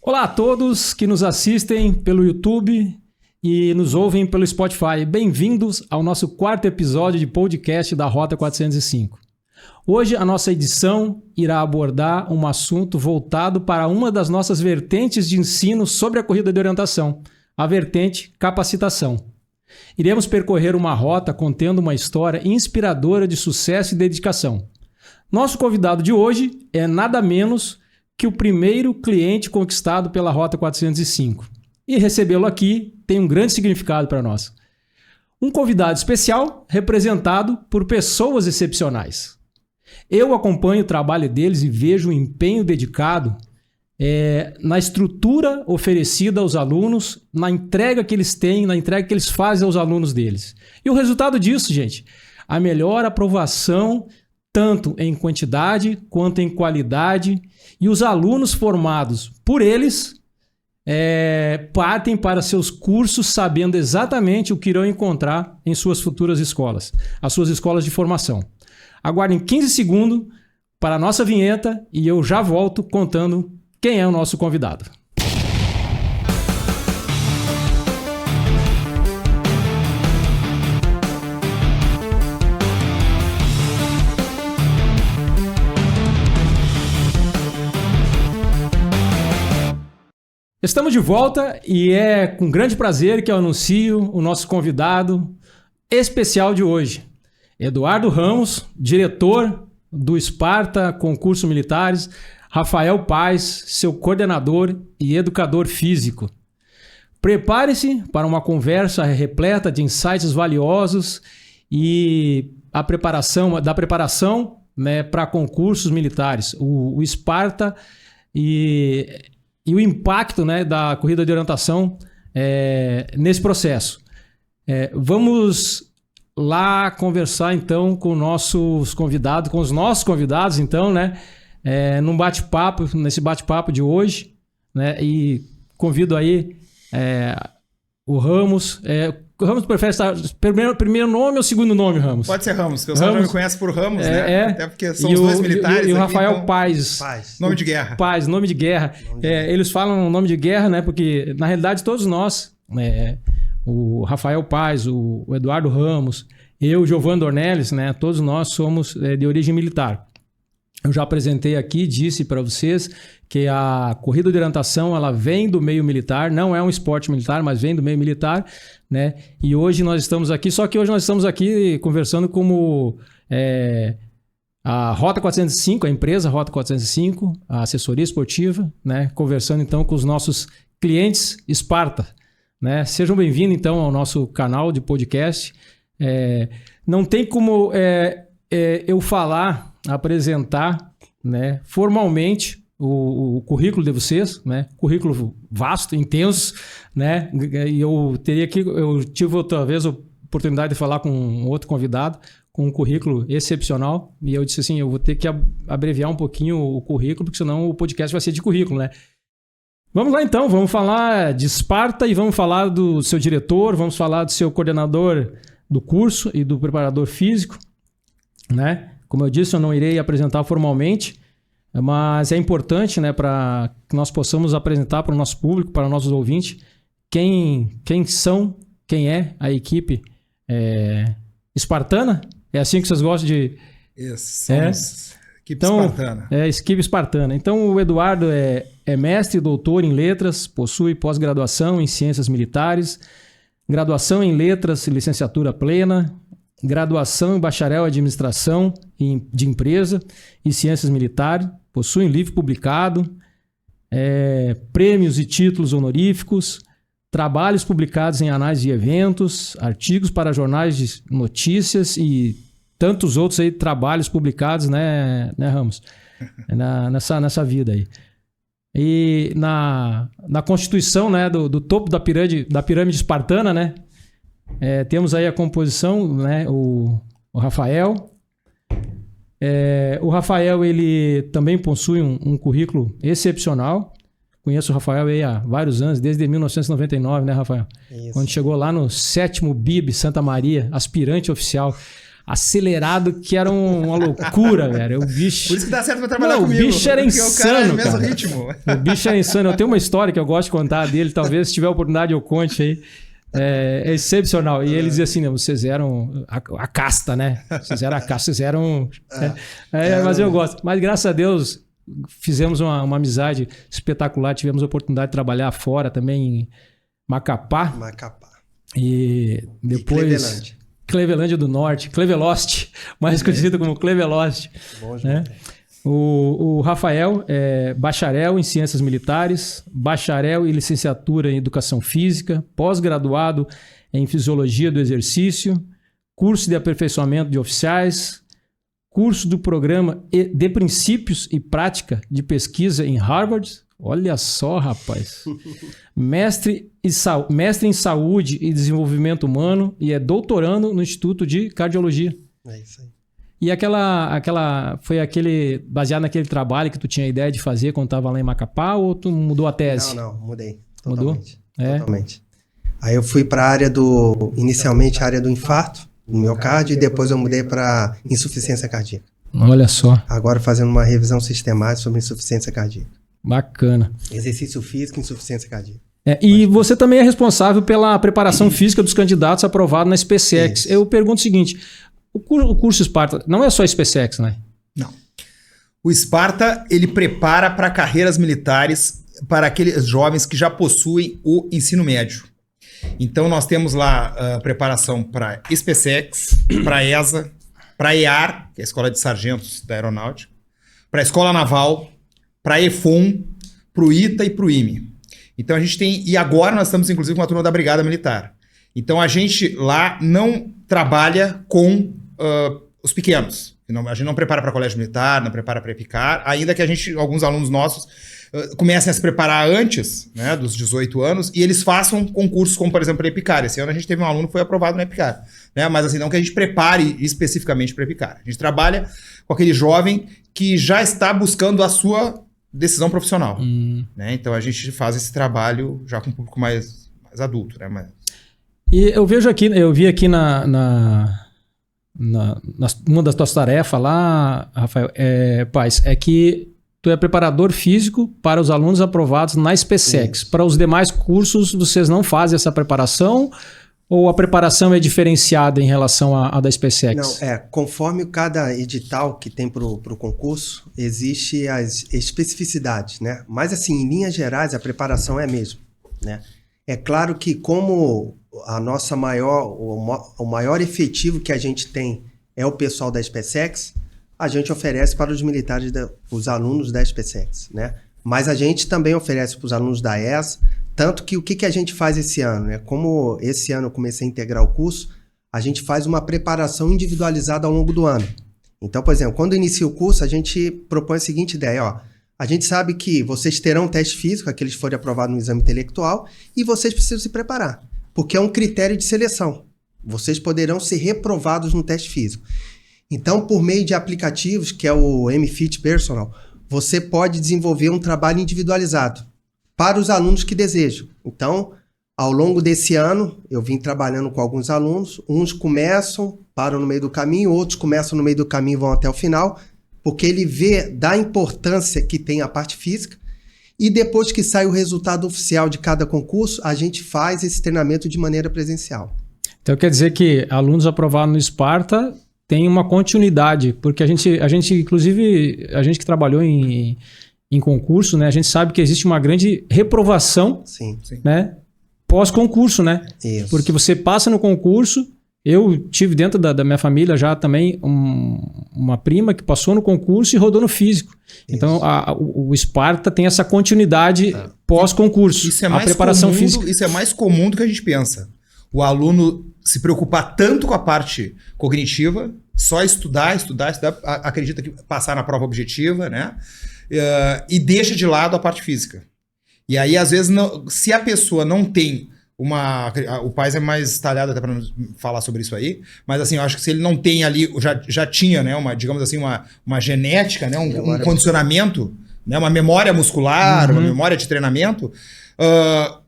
Olá a todos que nos assistem pelo YouTube e nos ouvem pelo Spotify. Bem-vindos ao nosso quarto episódio de podcast da Rota 405. Hoje a nossa edição irá abordar um assunto voltado para uma das nossas vertentes de ensino sobre a corrida de orientação, a vertente capacitação. Iremos percorrer uma rota contendo uma história inspiradora de sucesso e dedicação. Nosso convidado de hoje é nada menos que o primeiro cliente conquistado pela Rota 405. E recebê-lo aqui tem um grande significado para nós. Um convidado especial representado por pessoas excepcionais. Eu acompanho o trabalho deles e vejo o empenho dedicado na estrutura oferecida aos alunos, na entrega que eles têm, na entrega que eles fazem aos alunos deles. E o resultado disso, gente, a melhor aprovação tanto em quantidade quanto em qualidade, e os alunos formados por eles partem para seus cursos sabendo exatamente o que irão encontrar em suas futuras escolas, as suas escolas de formação. Aguardem 15 segundos para a nossa vinheta e eu já volto contando quem é o nosso convidado. Estamos de volta e é com grande prazer que eu anuncio o nosso convidado especial de hoje. Eduardo Ramos, diretor do Esparta Concursos Militares, Rafael Paes, seu coordenador e educador físico. Prepare-se para uma conversa repleta de insights valiosos e da preparação para concursos militares. O Esparta e o impacto da corrida de orientação nesse processo. Vamos lá conversar então com os nossos convidados, então, nesse bate-papo de hoje, e convido aí o Ramos. O Ramos prefere estar primeiro nome ou segundo nome, Ramos? Pode ser Ramos, porque o pessoal já me conhece por Ramos, né? Até porque são os dois militares. E o Rafael Paes. Nome de guerra. Paes, nome de guerra. Eles falam nome de guerra, né? Porque, na realidade, todos nós, o Rafael Paes, o Eduardo Ramos, eu, Giovanni Dornelles, todos nós somos de origem militar. Eu já apresentei aqui, disse para vocês que a corrida de orientação ela vem do meio militar, não é um esporte militar, mas vem do meio militar, né? E hoje nós estamos aqui, só que hoje nós estamos aqui conversando como a Rota 405, a empresa Rota 405, a assessoria esportiva, né? Conversando então com os nossos clientes Esparta, né? Sejam bem-vindos então ao nosso canal de podcast. Não tem como eu apresentar, né, formalmente o currículo de vocês, né? Currículo vasto, intenso, né? E eu tive outra vez a oportunidade de falar com um outro convidado com um currículo excepcional e eu disse assim, eu vou ter que abreviar um pouquinho o currículo, porque senão o podcast vai ser de currículo, né? Vamos lá então, vamos falar de Esparta e vamos falar do seu diretor, vamos falar do seu coordenador do curso e do preparador físico, né? Como eu disse, eu não irei apresentar formalmente, mas é importante, né, para que nós possamos apresentar para o nosso público, para os nossos ouvintes, quem é a equipe espartana. É assim que vocês gostam de... Isso, somos equipe espartana. Equipe espartana. Então, o Eduardo é mestre e doutor em letras, possui pós-graduação em ciências militares, graduação em letras e licenciatura plena, graduação em bacharel em administração de empresa e ciências militares, possui um livro publicado, prêmios e títulos honoríficos, trabalhos publicados em anais de eventos, artigos para jornais de notícias e tantos outros aí, trabalhos publicados, né Ramos? Nessa vida aí. E na constituição, né, do topo da pirâmide espartana, né? Temos aí a composição, né? O Rafael. O Rafael ele também possui um currículo excepcional. Conheço o Rafael aí há vários anos, desde 1999, né, Rafael? Isso. Quando chegou lá no 7º BIB Santa Maria, aspirante oficial. acelerado que era uma loucura, velho. O bicho... Por isso que dá certo pra trabalhar comigo. O bicho era insano, cara. Ritmo. O bicho era insano. Eu tenho uma história que eu gosto de contar dele, talvez se tiver oportunidade eu conte aí. É excepcional. E ele dizia assim, né, vocês eram a casta, né? Vocês eram a casta, vocês eram... mas eu gosto. Mas graças a Deus fizemos uma amizade espetacular. Tivemos a oportunidade de trabalhar fora também em Macapá. E depois... Clevelândia do Norte, Clevelost, mais conhecido como Clevelost. Bom, né? O Rafael é bacharel em Ciências Militares, bacharel e licenciatura em Educação Física, pós-graduado em Fisiologia do Exercício, curso de aperfeiçoamento de oficiais, curso do programa de Princípios e Prática de Pesquisa em Harvard. Olha só, rapaz. Mestre em Saúde e Desenvolvimento Humano e é doutorando no Instituto de Cardiologia. É isso aí. E foi baseado naquele trabalho que tu tinha a ideia de fazer quando estava lá em Macapá ou tu mudou a tese? Não, mudei. Totalmente. Mudou? Totalmente. Aí eu fui para a área inicialmente a área do infarto, do miocárdio, e depois eu mudei para insuficiência cardíaca. Olha só. Agora fazendo uma revisão sistemática sobre insuficiência cardíaca. Bacana. Exercício físico e insuficiência cardíaca. E você também é responsável pela preparação física dos candidatos aprovados na SpaceX. Isso. Eu pergunto o seguinte, o curso Sparta não é só SpaceX, né? Não. O Sparta, ele prepara para carreiras militares para aqueles jovens que já possuem o ensino médio. Então nós temos lá preparação para SpaceX, para ESA, para EAR, que é a Escola de Sargentos da Aeronáutica, para a Escola Naval, para a EFON, para o ITA e para o IME. Então a gente tem... E agora nós estamos inclusive com uma turma da Brigada Militar. Então a gente lá não trabalha com os pequenos. A gente não prepara para colégio militar, não prepara para EPICAR, ainda que alguns alunos nossos comecem a se preparar antes, né, dos 18 anos, e eles façam concursos como, por exemplo, a EPICAR. Esse ano a gente teve um aluno que foi aprovado na EPICAR. Né? Mas assim, não que a gente prepare especificamente para EPICAR. A gente trabalha com aquele jovem que já está buscando a sua decisão profissional. Né? Então a gente faz esse trabalho já com um público mais adulto. Né? E eu vi aqui uma das tuas tarefas lá, Rafael, Paz, é que tu é preparador físico para os alunos aprovados na SpaceX. Isso. Para os demais cursos, vocês não fazem essa preparação ou a preparação é diferenciada em relação à da SpaceX? Não, conforme cada edital que tem para o concurso, existe as especificidades, né? Mas assim, em linhas gerais, a preparação é a mesma, né? É claro que como o maior efetivo que a gente tem é o pessoal da SpaceX, a gente oferece para os militares, os alunos da SpaceX, né? Mas a gente também oferece para os alunos da ESA, tanto que o que a gente faz esse ano, né? Como esse ano eu comecei a integrar o curso, a gente faz uma preparação individualizada ao longo do ano. Então, por exemplo, quando inicia o curso, a gente propõe a seguinte ideia, a gente sabe que vocês terão um teste físico, aqueles que forem aprovados no exame intelectual, e vocês precisam se preparar, porque é um critério de seleção. Vocês poderão ser reprovados no teste físico. Então, por meio de aplicativos, que é o MFit Personal, você pode desenvolver um trabalho individualizado para os alunos que desejam. Então, ao longo desse ano, eu vim trabalhando com alguns alunos, uns começam, param no meio do caminho, outros começam no meio do caminho e vão até o final, porque ele vê da importância que tem a parte física, e depois que sai o resultado oficial de cada concurso, a gente faz esse treinamento de maneira presencial. Então quer dizer que alunos aprovados no Sparta tem uma continuidade, porque a gente inclusive, a gente que trabalhou em concurso, né, a gente sabe que existe uma grande reprovação, sim. Né, pós-concurso, né? Isso. Porque você passa no concurso, eu tive dentro da minha família já também uma prima que passou no concurso e rodou no físico. Isso. Então o Sparta tem essa continuidade pós-concurso, a preparação física. Isso é mais comum do que a gente pensa. O aluno se preocupar tanto com a parte cognitiva, só estudar, acredita que passar na prova objetiva, né? E deixa de lado a parte física. E aí, às vezes, se a pessoa não tem o Paz é mais talhado até para não falar sobre isso aí, mas assim, eu acho que se ele não tem ali, já tinha, né, digamos assim, uma genética, né, um condicionamento, né, uma memória muscular, uma memória de treinamento,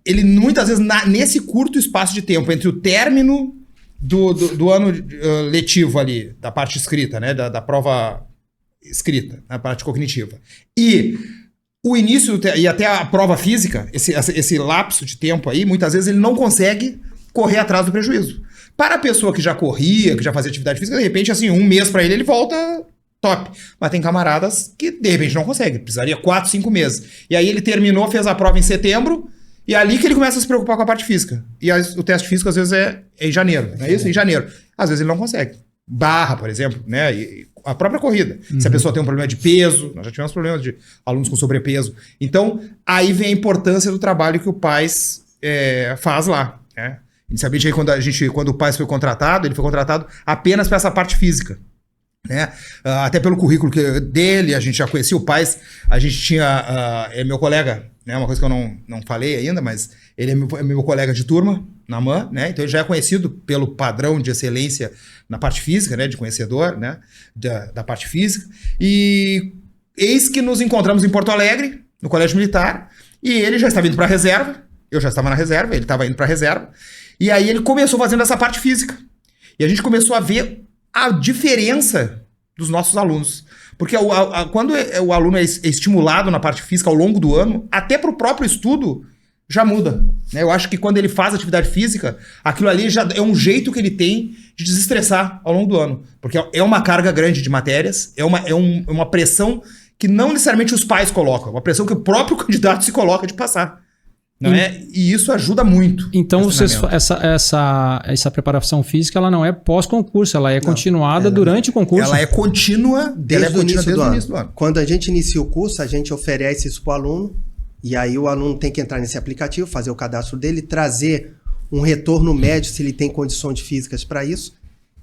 ele muitas vezes, nesse curto espaço de tempo entre o término do ano letivo ali, da parte escrita, né? Da prova escrita, na parte cognitiva. E o início e até a prova física, esse lapso de tempo aí, muitas vezes ele não consegue correr atrás do prejuízo. Para a pessoa que já corria, que já fazia atividade física, de repente, assim, um mês para ele volta top. Mas tem camaradas que, de repente, não conseguem. Precisaria 4, 5 meses. E aí ele terminou, fez a prova em setembro, e é ali que ele começa a se preocupar com a parte física. E o teste físico, às vezes, é em janeiro. Não é isso? Em janeiro. Às vezes ele não consegue. Barra, por exemplo, né? E a própria corrida. Se a pessoa tem um problema de peso, nós já tivemos problemas de alunos com sobrepeso. Então, aí vem a importância do trabalho que o PAIS faz lá, né? Inicialmente, aí, quando o PAIS foi contratado, ele foi contratado apenas para essa parte física, né? Até pelo currículo dele, a gente já conhecia o PAIS, a gente tinha, meu colega, né? Uma coisa que eu não falei ainda, mas ele é meu colega de turma na MAN, né? Então ele já é conhecido pelo padrão de excelência na parte física, né? De conhecedor, né? Da parte física. E eis que nos encontramos em Porto Alegre, no Colégio Militar, e ele já estava indo para a reserva, eu já estava na reserva, ele estava indo para a reserva, e aí ele começou fazendo essa parte física. E a gente começou a ver a diferença dos nossos alunos. Porque quando o aluno é estimulado na parte física ao longo do ano, até para o próprio estudo, já muda, né? Eu acho que quando ele faz atividade física, aquilo ali já é um jeito que ele tem de desestressar ao longo do ano. Porque é uma carga grande de matérias, é uma pressão que não necessariamente os pais colocam, uma pressão que o próprio candidato se coloca de passar. Não é? E isso ajuda muito. Então, essa preparação física, ela não é pós-concurso, ela é continuada durante o concurso. Ela é contínua desde o início do ano. Quando a gente inicia o curso, a gente oferece isso para o aluno, e aí o aluno tem que entrar nesse aplicativo, fazer o cadastro dele, trazer um retorno médio, se ele tem condições físicas para isso,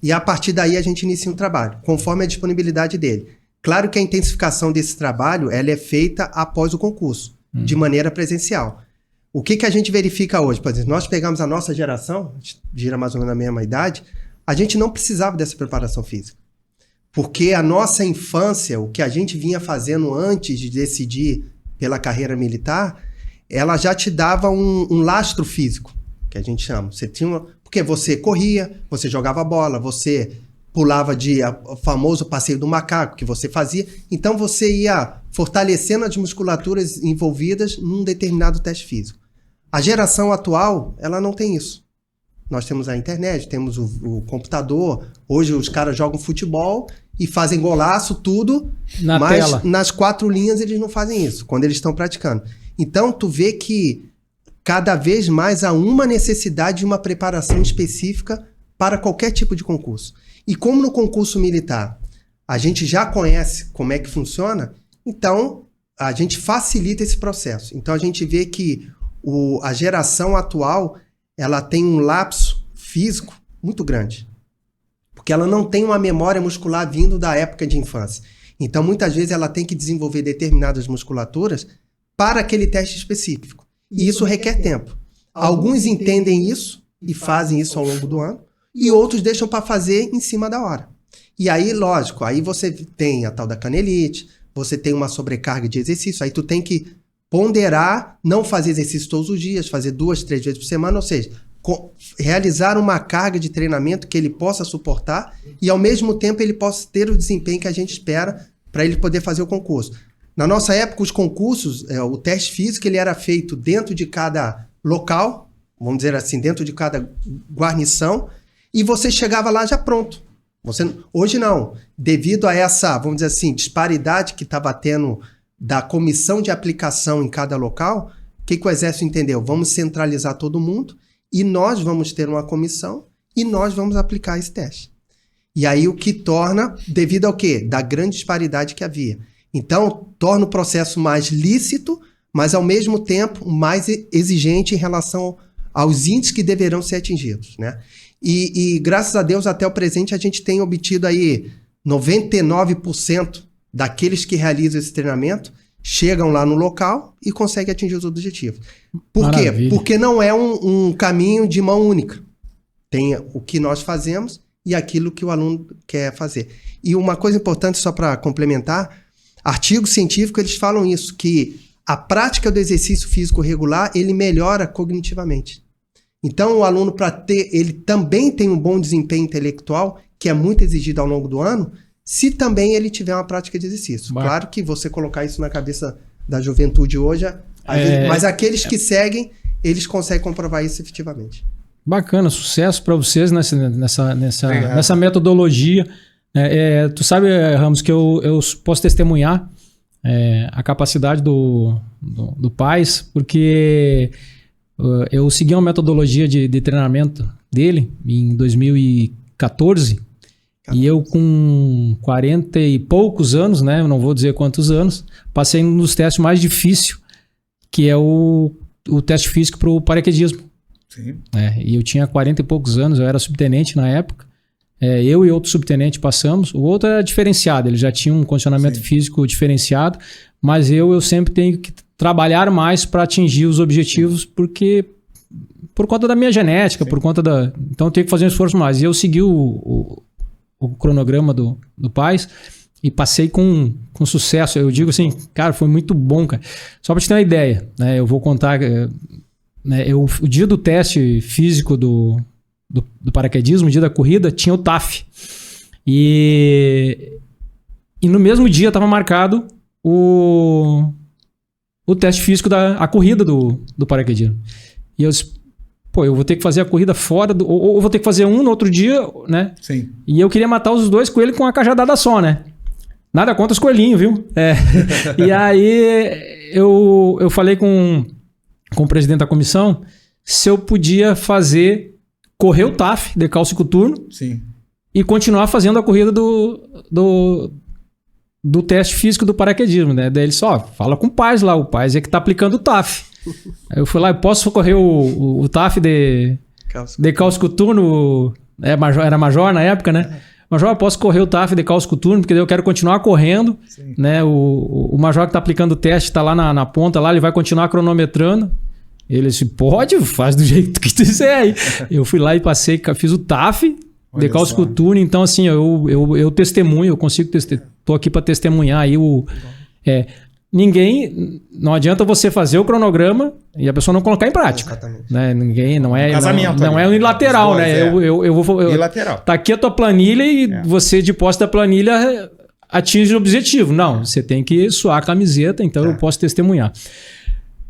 e a partir daí a gente inicia um trabalho, conforme a disponibilidade dele. Claro que a intensificação desse trabalho, ela é feita após o concurso, de maneira presencial. O que a gente verifica hoje? Por exemplo, nós pegamos a nossa geração, a gente gira mais ou menos na mesma idade, a gente não precisava dessa preparação física. Porque a nossa infância, o que a gente vinha fazendo antes de decidir pela carreira militar, ela já te dava um lastro físico, que a gente chama. Porque você corria, você jogava bola, você pulava o famoso passeio do macaco que você fazia. Então você ia fortalecendo as musculaturas envolvidas num determinado teste físico. A geração atual, ela não tem isso. Nós temos a internet, temos o computador. Hoje os caras jogam futebol e fazem golaço, tudo. Mas tela. Nas 4 linhas eles não fazem isso, quando eles estão praticando. Então tu vê que cada vez mais há uma necessidade de uma preparação específica para qualquer tipo de concurso. E como no concurso militar a gente já conhece como é que funciona, então a gente facilita esse processo. Então a gente vê que a geração atual, ela tem um lapso físico muito grande. Porque ela não tem uma memória muscular vindo da época de infância. Então, muitas vezes, ela tem que desenvolver determinadas musculaturas para aquele teste específico. E isso requer tempo. Alguns entendem isso e fazem isso ao longo do ano, e outros deixam para fazer em cima da hora. E aí, lógico, aí você tem a tal da canelite, você tem uma sobrecarga de exercício, aí tu tem que ponderar, não fazer exercício todos os dias, fazer 2, 3 vezes por semana, ou seja, realizar uma carga de treinamento que ele possa suportar e, ao mesmo tempo, ele possa ter o desempenho que a gente espera para ele poder fazer o concurso. Na nossa época, os concursos, o teste físico, ele era feito dentro de cada local, vamos dizer assim, dentro de cada guarnição, e você chegava lá já pronto. Hoje não. Devido a essa, vamos dizer assim, disparidade que estava tendo da comissão de aplicação em cada local, o que o Exército entendeu? Vamos centralizar todo mundo e nós vamos ter uma comissão e nós vamos aplicar esse teste. E aí o que torna, devido ao quê? Da grande disparidade que havia. Então, torna o processo mais lícito, mas ao mesmo tempo mais exigente em relação aos índices que deverão ser atingidos, né? E graças a Deus, até o presente, a gente tem obtido aí 99% daqueles que realizam esse treinamento chegam lá no local e conseguem atingir os objetivos. Por quê? Porque não é um caminho de mão única. Tem o que nós fazemos e aquilo que o aluno quer fazer. E uma coisa importante, só para complementar, artigos científicos eles falam isso, que a prática do exercício físico regular ele melhora cognitivamente. Então, o aluno, ele também tem um bom desempenho intelectual, que é muito exigido ao longo do ano, se também ele tiver uma prática de exercício. Claro que você colocar isso na cabeça da juventude hoje, mas aqueles que seguem, eles conseguem comprovar isso efetivamente. Bacana, sucesso para vocês nessa metodologia. Tu sabe, Ramos, que eu posso testemunhar a capacidade do Paz, porque eu segui uma metodologia de treinamento dele em 2014, e eu com 40 e poucos anos, né, eu não vou dizer quantos anos, passei um dos testes mais difíceis, que é o teste físico para o paraquedismo. Sim. E eu tinha 40 e poucos anos, eu era subtenente na época. Eu e outro subtenente passamos. O outro era diferenciado, ele já tinha um condicionamento físico diferenciado, mas eu sempre tenho que trabalhar mais para atingir os objetivos, porque por conta da minha genética, por conta da... Então eu tenho que fazer um esforço mais. E eu segui o cronograma do Paz e passei com sucesso. Eu digo assim, cara, foi muito bom, cara. Só para te ter uma ideia, né? Eu vou contar... o dia do teste físico do paraquedismo, o dia da corrida, tinha o TAF. E no mesmo dia estava marcado o teste físico da corrida do paraquedismo. E eu disse, eu vou ter que fazer a corrida fora, ou vou ter que fazer um no outro dia, né? Sim. E eu queria matar os dois coelhos com uma cajadada só, né? Nada contra os coelhinhos, viu? E aí eu falei com o presidente da comissão se eu podia correr o TAF de calcicoturno e continuar fazendo a corrida do teste físico do paraquedismo, né? Daí ele fala com o Paz lá, o Paz é que tá aplicando o TAF. Aí eu fui lá, eu posso correr o TAF de calcicoturno, era major na época, né? Major, eu posso correr o TAF de calcicoturno, porque daí eu quero continuar correndo, né? O major que tá aplicando o teste tá lá na ponta, lá, ele vai continuar cronometrando. Ele disse, pode, faz do jeito que tu quiser aí. Eu fui lá e fiz o TAF de calcicoturno. Então, assim, eu testemunho, eu consigo tô aqui para testemunhar aí não adianta você fazer o cronograma e a pessoa não colocar em prática. Né? Não é unilateral, né? Eu vou unilateral. Tá aqui a tua planilha e você, de posse da planilha, atinge o objetivo. Não, você tem que suar a camiseta, então eu posso testemunhar.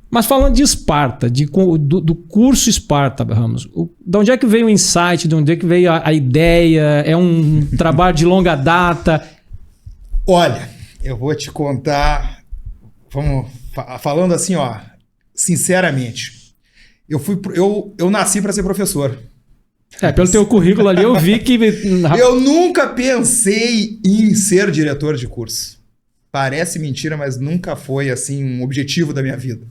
Mas falando de Esparta, do curso Esparta, Ramos, de onde é que veio o insight, de onde é que veio a ideia? É um trabalho de longa data? Olha, eu vou te contar, falando assim, sinceramente, eu nasci para ser professor. Pelo teu currículo ali eu vi que... Eu nunca pensei em ser diretor de curso. Parece mentira, mas nunca foi assim um objetivo da minha vida.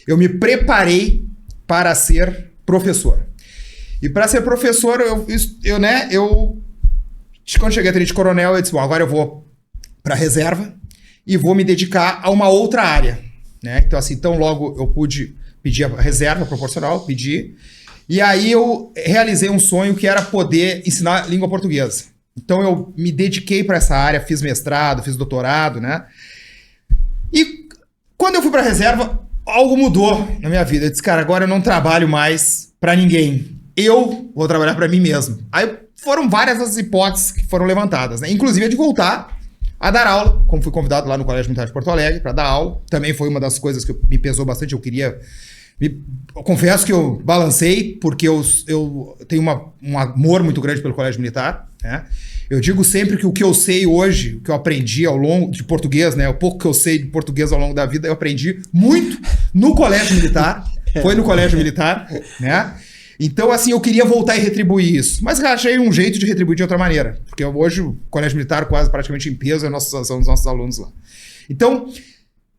Eu me preparei para ser professor. E para ser professor, quando cheguei a tenente coronel, eu disse, agora eu vou para a reserva e vou me dedicar a uma outra área. Né? Então logo eu pude pedir a reserva proporcional, e aí eu realizei um sonho que era poder ensinar língua portuguesa. Então eu me dediquei para essa área, fiz mestrado, fiz doutorado, né? E quando eu fui para a reserva, algo mudou na minha vida. Eu disse, cara, agora eu não trabalho mais para ninguém. Eu vou trabalhar para mim mesmo. Aí foram várias as hipóteses que foram levantadas, né? Inclusive a de voltar a dar aula, como fui convidado lá no Colégio Militar de Porto Alegre para dar aula. Também foi uma das coisas que me pesou bastante. Eu confesso que eu balancei, porque eu tenho um amor muito grande pelo Colégio Militar, né? Eu digo sempre que o que eu sei hoje, o que eu aprendi ao longo de português, né? O pouco que eu sei de português ao longo da vida, eu aprendi muito no Colégio Militar. Foi no Colégio Militar, né? Então, assim, eu queria voltar e retribuir isso. Mas achei um jeito de retribuir de outra maneira. Porque hoje o Colégio Militar, quase praticamente em peso, são os nossos alunos lá. Então,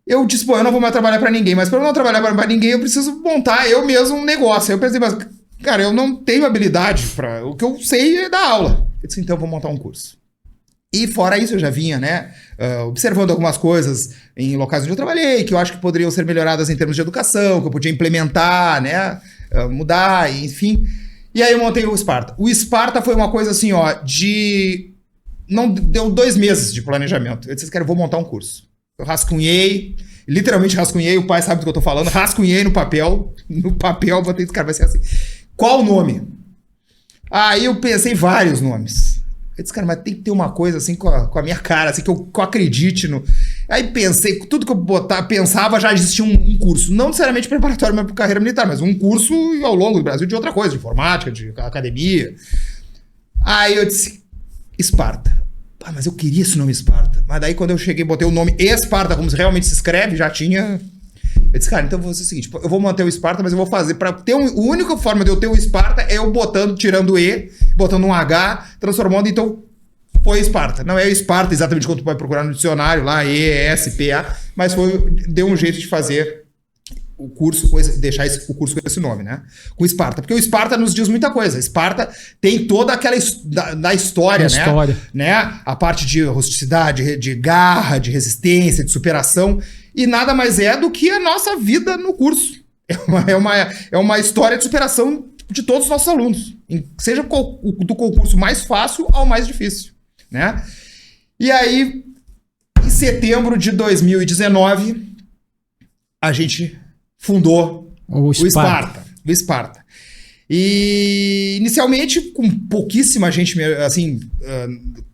eu disse, eu não vou mais trabalhar para ninguém. Mas para eu não trabalhar para ninguém, eu preciso montar eu mesmo um negócio. Aí eu pensei, mas, cara, eu não tenho habilidade para... O que eu sei é dar aula. Eu disse, então eu vou montar um curso. E fora isso, eu já vinha, né, observando algumas coisas em locais onde eu trabalhei, que eu acho que poderiam ser melhoradas em termos de educação, que eu podia implementar, né, mudar, enfim. E aí eu montei o Esparta. O Esparta foi uma coisa assim, não deu 2 meses de planejamento. Eu disse, cara, eu vou montar um curso. Eu rascunhei, literalmente rascunhei, o pai sabe do que eu tô falando, rascunhei no papel, botei, cara, vai ser assim. qual o nome? Aí eu pensei vários nomes. Eu disse, cara, mas tem que ter uma coisa assim com a minha cara, assim, que eu acredite no... Aí pensei, tudo que eu pensava já existia um curso, não necessariamente preparatório para carreira militar, mas um curso ao longo do Brasil de outra coisa, de informática, de academia. Aí eu disse, Esparta. Mas eu queria esse nome Esparta. Mas daí quando eu cheguei, botei o nome Esparta, como realmente se escreve, já tinha... Eu disse, cara, então eu vou fazer o seguinte, eu vou manter o Esparta, mas eu vou fazer, para ter a única forma de eu ter o Esparta é eu tirando o E, botando um H, transformando, então foi Esparta. Não é o Esparta exatamente quando tu vai procurar no dicionário lá, E-S-P-A, mas deu um jeito de fazer o curso, deixar o curso com esse nome, né? Com Esparta. Porque o Esparta nos diz muita coisa. Esparta tem toda aquela da história, né? A parte de rusticidade, de garra, de resistência, de superação. E nada mais é do que a nossa vida no curso. É uma história de superação de todos os nossos alunos. Seja do concurso mais fácil ao mais difícil, né? E aí, em setembro de 2019, a gente fundou o Esparta. E inicialmente com pouquíssima gente assim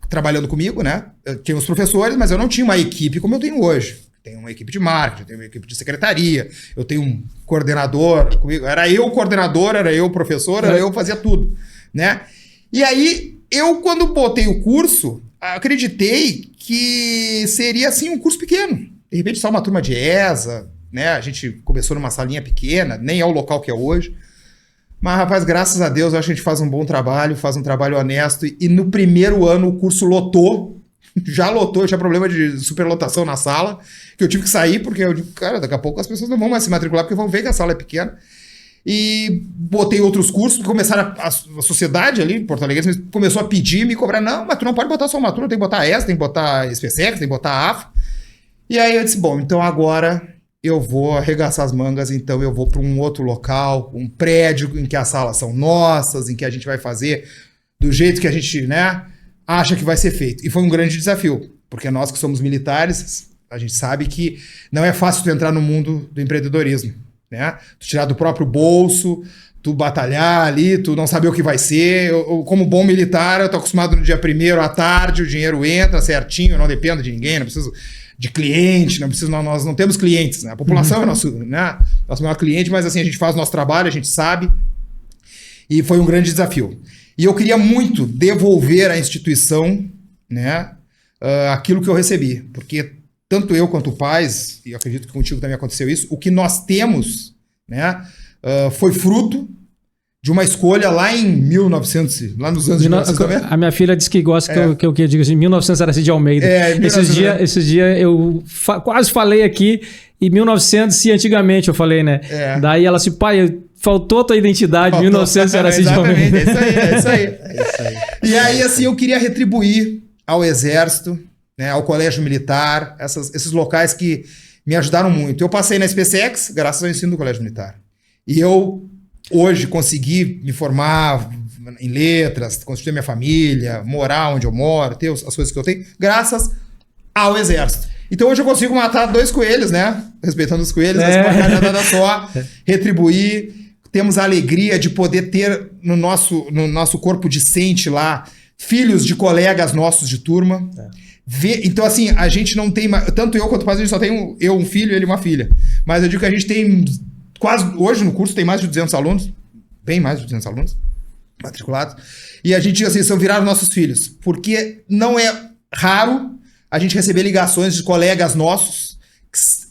trabalhando comigo, né? Eu tinha os professores, mas eu não tinha uma equipe como eu tenho hoje. Tenho uma equipe de marketing, eu tenho uma equipe de secretaria, eu tenho um coordenador comigo. Era eu o coordenador, era eu o professor, era eu fazia tudo, né? E aí eu, quando botei o curso, acreditei que seria assim um curso pequeno. De repente só uma turma de ESA, né? A gente começou numa salinha pequena, nem é o local que é hoje. Mas, rapaz, graças a Deus, eu acho que a gente faz um bom trabalho, faz um trabalho honesto. E no primeiro ano o curso lotou. Já lotou, eu tinha problema de superlotação na sala, que eu tive que sair, porque eu digo, cara, daqui a pouco as pessoas não vão mais se matricular, porque vão ver que a sala é pequena. E botei outros cursos, começaram a sociedade ali, Porto Alegre, começou a pedir, me cobrar, não, mas tu não pode botar só uma turma, tem que botar ESA, tem que botar SPSEX, tem que botar AFA. E aí eu disse, bom, então agora eu vou arregaçar as mangas, então eu vou para um outro local, um prédio em que as salas são nossas, em que a gente vai fazer do jeito que a gente, né, acha que vai ser feito. E foi um grande desafio, porque nós que somos militares, a gente sabe que não é fácil tu entrar no mundo do empreendedorismo, né? Tu tirar do próprio bolso, tu batalhar ali, tu não saber o que vai ser. Eu, como bom militar, eu tô acostumado no dia 1º à tarde, o dinheiro entra certinho, eu não dependo de ninguém, não preciso de cliente, nós não temos clientes, né? A população é nosso maior cliente, mas assim, a gente faz o nosso trabalho, a gente sabe, e foi um grande desafio. E eu queria muito devolver à instituição, né, aquilo que eu recebi, porque tanto eu quanto o Paz, e eu acredito que contigo também aconteceu isso, o que nós temos, né, foi fruto de uma escolha lá em 1900, lá nos anos de 1990. A minha filha disse que gosta que eu diga assim, 1900 era de Almeida. Esses dias eu quase falei aqui, e 1900 se antigamente eu falei, né? Daí ela disse, pai, faltou tua identidade, 1900 era de Almeida. É isso aí. E aí, assim, eu queria retribuir ao Exército, né, ao Colégio Militar, esses locais que me ajudaram muito. Eu passei na SPSEX graças ao ensino do Colégio Militar. E eu hoje consegui me formar em letras, constituir minha família, morar onde eu moro, ter as coisas que eu tenho, graças ao Exército. Então hoje eu consigo matar 2 coelhos, né? Respeitando os coelhos, mas uma carnada só, retribuir. Temos a alegria de poder ter no nosso corpo discente lá filhos de colegas nossos de turma. Então, assim, a gente não tem... Tanto eu quanto o Paz, a gente só tem um filho e ele uma filha. Mas eu digo que a gente tem quase... Hoje no curso tem mais de 200 alunos. Bem mais de 200 alunos matriculados. E a gente, assim, viraram nossos filhos. Porque não é raro a gente receber ligações de colegas nossos,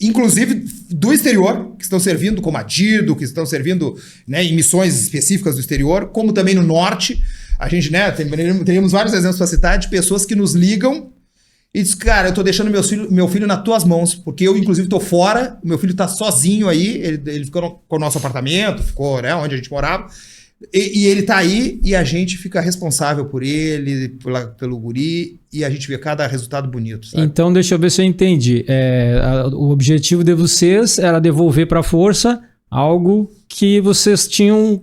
inclusive do exterior, que estão servindo como adido, que estão servindo, né, em missões específicas do exterior, como também no norte. A gente, né, teríamos vários exemplos para citar de pessoas que nos ligam e dizem, cara, eu tô deixando meu filho nas tuas mãos, porque eu, inclusive, tô fora, meu filho tá sozinho aí, ele ficou com o nosso apartamento, ficou, né, onde a gente morava, e ele tá aí e a gente fica responsável por ele, pelo guri, e a gente vê cada resultado bonito, sabe? Então, deixa eu ver se eu entendi. O objetivo de vocês era devolver para a força algo que vocês tinham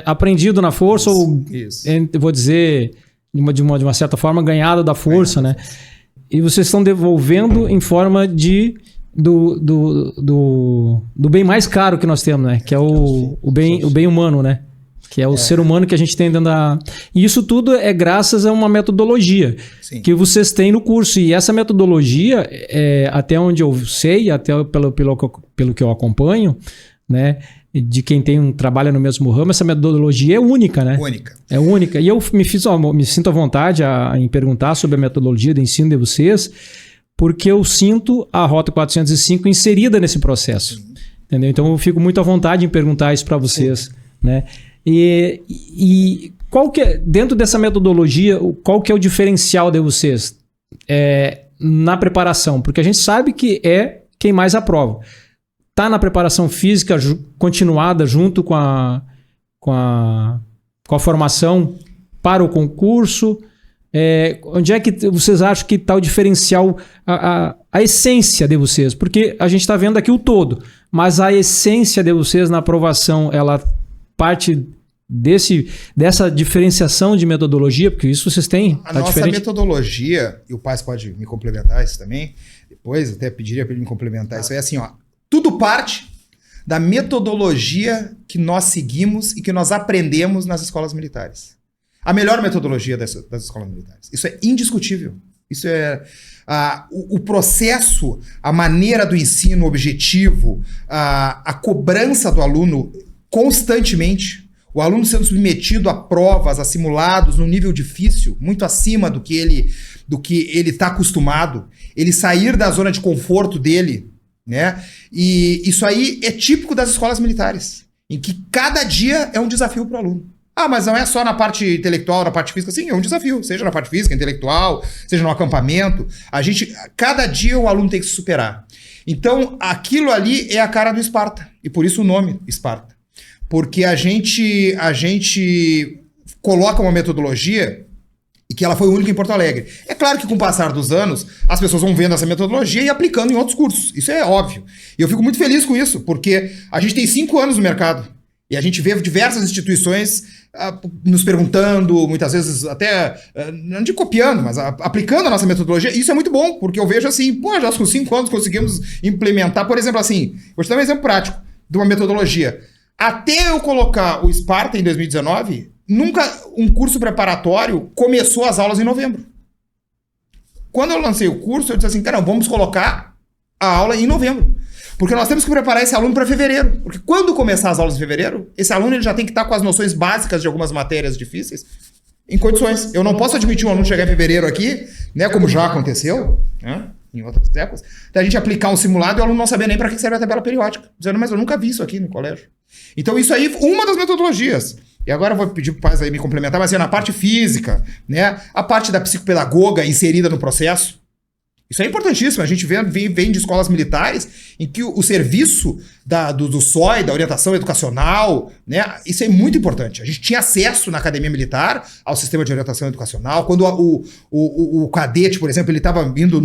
aprendido na força, isso. Vou dizer, de uma certa forma, ganhado da força, né? E vocês estão devolvendo em forma do bem mais caro que nós temos, né? Que é o bem humano, né? Que é o ser humano que a gente tem dentro da... E isso tudo é graças a uma metodologia que vocês têm no curso. E essa metodologia, até onde eu sei, até pelo que eu acompanho, né, de quem trabalha no mesmo ramo, essa metodologia é única, né? Única. É única. E eu me sinto à vontade em perguntar sobre a metodologia de ensino de vocês, porque eu sinto a Rota 405 inserida nesse processo. Entendeu? Então eu fico muito à vontade em perguntar isso para vocês, né? E qual que é, dentro dessa metodologia, qual que é o diferencial de vocês na preparação? Porque a gente sabe que é quem mais aprova. Está na preparação física continuada junto com a formação para o concurso. Onde é que vocês acham que está o diferencial, a essência de vocês? Porque a gente está vendo aqui o todo, mas a essência de vocês na aprovação, ela parte dessa diferenciação de metodologia, porque isso vocês têm. A nossa metodologia, e o Paz pode me complementar isso também, depois até pediria para ele me complementar isso aí, assim, ó, tudo parte da metodologia que nós seguimos e que nós aprendemos nas escolas militares. A melhor metodologia das escolas militares. Isso é indiscutível. Isso é o processo, a maneira do ensino, o objetivo, a cobrança do aluno constantemente. O aluno sendo submetido a provas, a simulados num nível difícil, muito acima do que ele está acostumado. Ele sair da zona de conforto dele, né? E isso aí é típico das escolas militares, em que cada dia é um desafio para o aluno. Mas não é só na parte intelectual, na parte física. Sim, é um desafio. Seja na parte física, intelectual, seja no acampamento. Cada dia o aluno tem que se superar. Então, aquilo ali é a cara do Esparta. E por isso o nome Esparta. Porque a gente coloca uma metodologia e que ela foi única em Porto Alegre. É claro que com o passar dos anos, as pessoas vão vendo essa metodologia e aplicando em outros cursos. Isso é óbvio. E eu fico muito feliz com isso, porque a gente tem 5 anos no mercado. E a gente vê diversas instituições nos perguntando, muitas vezes até, não de copiando, mas aplicando a nossa metodologia. Isso é muito bom, porque eu vejo assim, já com 5 anos conseguimos implementar, por exemplo, assim, vou te dar um exemplo prático de uma metodologia. Até eu colocar o Esparta em 2019, nunca um curso preparatório começou as aulas em novembro. Quando eu lancei o curso, eu disse assim, cara, vamos colocar a aula em novembro. Porque nós temos que preparar esse aluno para fevereiro. Porque quando começar as aulas em fevereiro, esse aluno ele já tem que estar com as noções básicas de algumas matérias difíceis em condições. Eu não posso admitir um aluno chegar em fevereiro aqui, né, como já aconteceu, né, em outras épocas, da gente aplicar um simulado e o aluno não saber nem para que serve a tabela periódica. Dizendo, mas eu nunca vi isso aqui no colégio. Então isso aí, uma das metodologias. E agora eu vou pedir para o Paz aí me complementar, mas é na parte física, né, a parte da psicopedagoga inserida no processo. Isso é importantíssimo. A gente vem de escolas militares em que o serviço do SOI, da orientação educacional, né, isso é muito importante. A gente tinha acesso na academia militar ao sistema de orientação educacional. Quando o cadete, por exemplo, ele estava vindo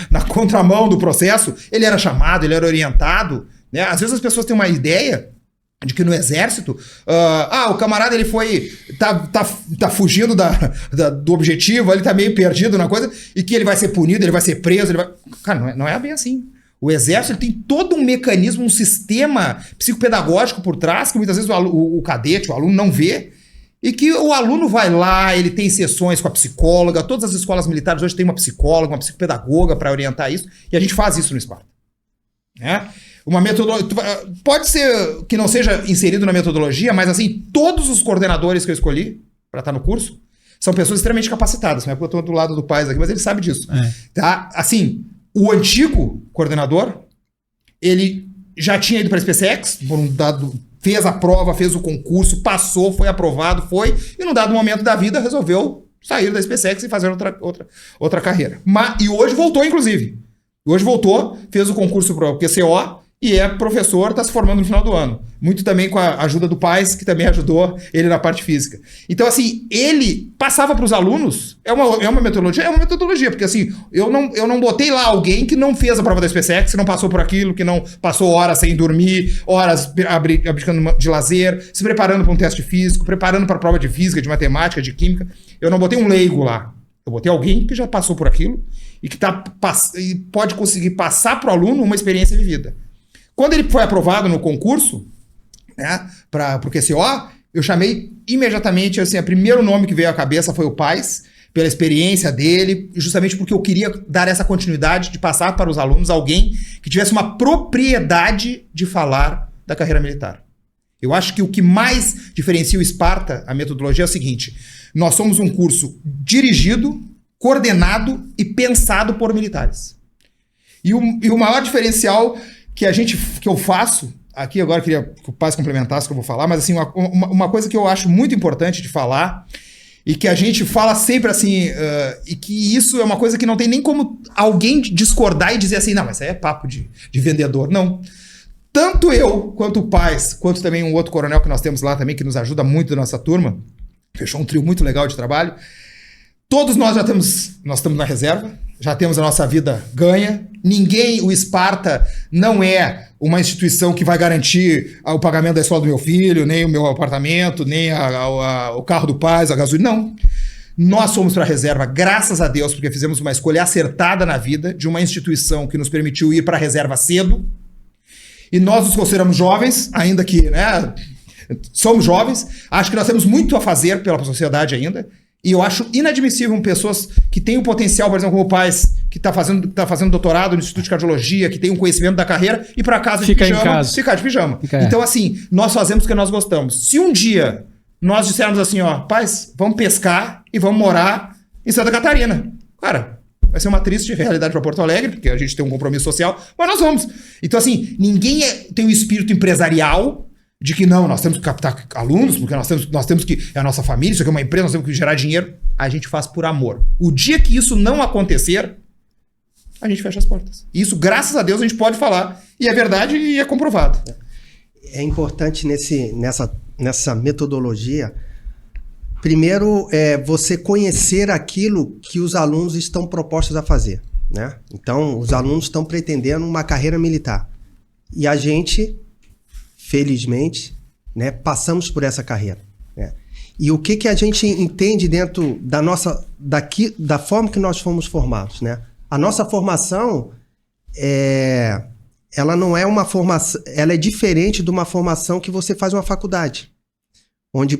na contramão do processo, ele era chamado, ele era orientado. Né? Às vezes as pessoas têm uma ideia de que no exército, o camarada ele tá fugindo do objetivo, ele tá meio perdido na coisa, e que ele vai ser punido, ele vai ser preso, Cara, não é bem assim. O exército ele tem todo um mecanismo, um sistema psicopedagógico por trás, que muitas vezes o cadete, o aluno não vê, e que o aluno vai lá, ele tem sessões com a psicóloga, todas as escolas militares hoje têm uma psicóloga, uma psicopedagoga para orientar isso, e a gente faz isso no Esparta. Né? Uma metodologia, pode ser que não seja inserido na metodologia, mas assim, todos os coordenadores que eu escolhi para estar no curso são pessoas extremamente capacitadas. Não é porque eu estou do lado do Paz aqui, mas ele sabe disso. Tá? Assim, o antigo coordenador, ele já tinha ido para a SpaceX, fez a prova, fez o concurso, passou, foi aprovado, e num dado momento da vida resolveu sair da SpaceX e fazer outra carreira. E hoje voltou, inclusive. Hoje voltou, fez o concurso para o QCO, e é professor, está se formando no final do ano. Muito também com a ajuda do Paz, que também ajudou ele na parte física. Então, assim, ele passava para os alunos, é uma metodologia, porque assim, eu não botei lá alguém que não fez a prova da SpaceX, que não passou por aquilo, que não passou horas sem dormir, horas abdicando de lazer, se preparando para um teste físico, preparando para a prova de física, de matemática, de química. Eu não botei um leigo lá. Eu botei alguém que já passou por aquilo e que pode conseguir passar para o aluno uma experiência vivida. Quando ele foi aprovado no concurso, né, para o QCO, eu chamei imediatamente, assim, o primeiro nome que veio à cabeça foi o Paes, pela experiência dele, justamente porque eu queria dar essa continuidade de passar para os alunos alguém que tivesse uma propriedade de falar da carreira militar. Eu acho que o que mais diferencia o Esparta, a metodologia, é o seguinte: nós somos um curso dirigido, coordenado e pensado por militares. E o maior diferencial que eu faço, aqui agora eu queria que o Paes complementasse o que eu vou falar, mas assim, uma coisa que eu acho muito importante de falar, e que a gente fala sempre assim, e que isso é uma coisa que não tem nem como alguém discordar e dizer assim, não, mas isso aí é papo de vendedor. Não. Tanto eu, quanto o Paes, quanto também um outro coronel que nós temos lá também, que nos ajuda muito da nossa turma, fechou um trio muito legal de trabalho, todos nós nós estamos na reserva, já temos a nossa vida ganha, o Esparta não é uma instituição que vai garantir o pagamento da escola do meu filho, nem o meu apartamento, nem o carro do Paes, a gasolina, não. Nós fomos para a reserva, graças a Deus, porque fizemos uma escolha acertada na vida de uma instituição que nos permitiu ir para a reserva cedo, e nós nos consideramos jovens, ainda que, né, somos jovens, acho que nós temos muito a fazer pela sociedade ainda. E eu acho inadmissível pessoas que têm o potencial, por exemplo, como o Paes, que está fazendo doutorado no Instituto de Cardiologia, que tem um conhecimento da carreira, e para casa de pijama, ficar de pijama. Então, assim, nós fazemos o que nós gostamos. Se um dia nós dissermos assim, ó, Paes, vamos pescar e vamos morar em Santa Catarina. Cara, vai ser uma triste realidade para Porto Alegre, porque a gente tem um compromisso social, mas nós vamos. Então, assim, ninguém tem o espírito empresarial de que não, nós temos que captar alunos, porque nós temos que... É a nossa família, isso aqui é uma empresa, nós temos que gerar dinheiro. A gente faz por amor. O dia que isso não acontecer, a gente fecha as portas. E isso, graças a Deus, a gente pode falar. E é verdade e é comprovado. É importante nessa metodologia, primeiro, você conhecer aquilo que os alunos estão propostos a fazer, né? Então, os alunos estão pretendendo uma carreira militar. E a gente... felizmente, né, passamos por essa carreira, né? E o que a gente entende dentro da forma que nós fomos formados, né? A nossa formação ela não é uma formação, ela é diferente de uma formação que você faz uma faculdade,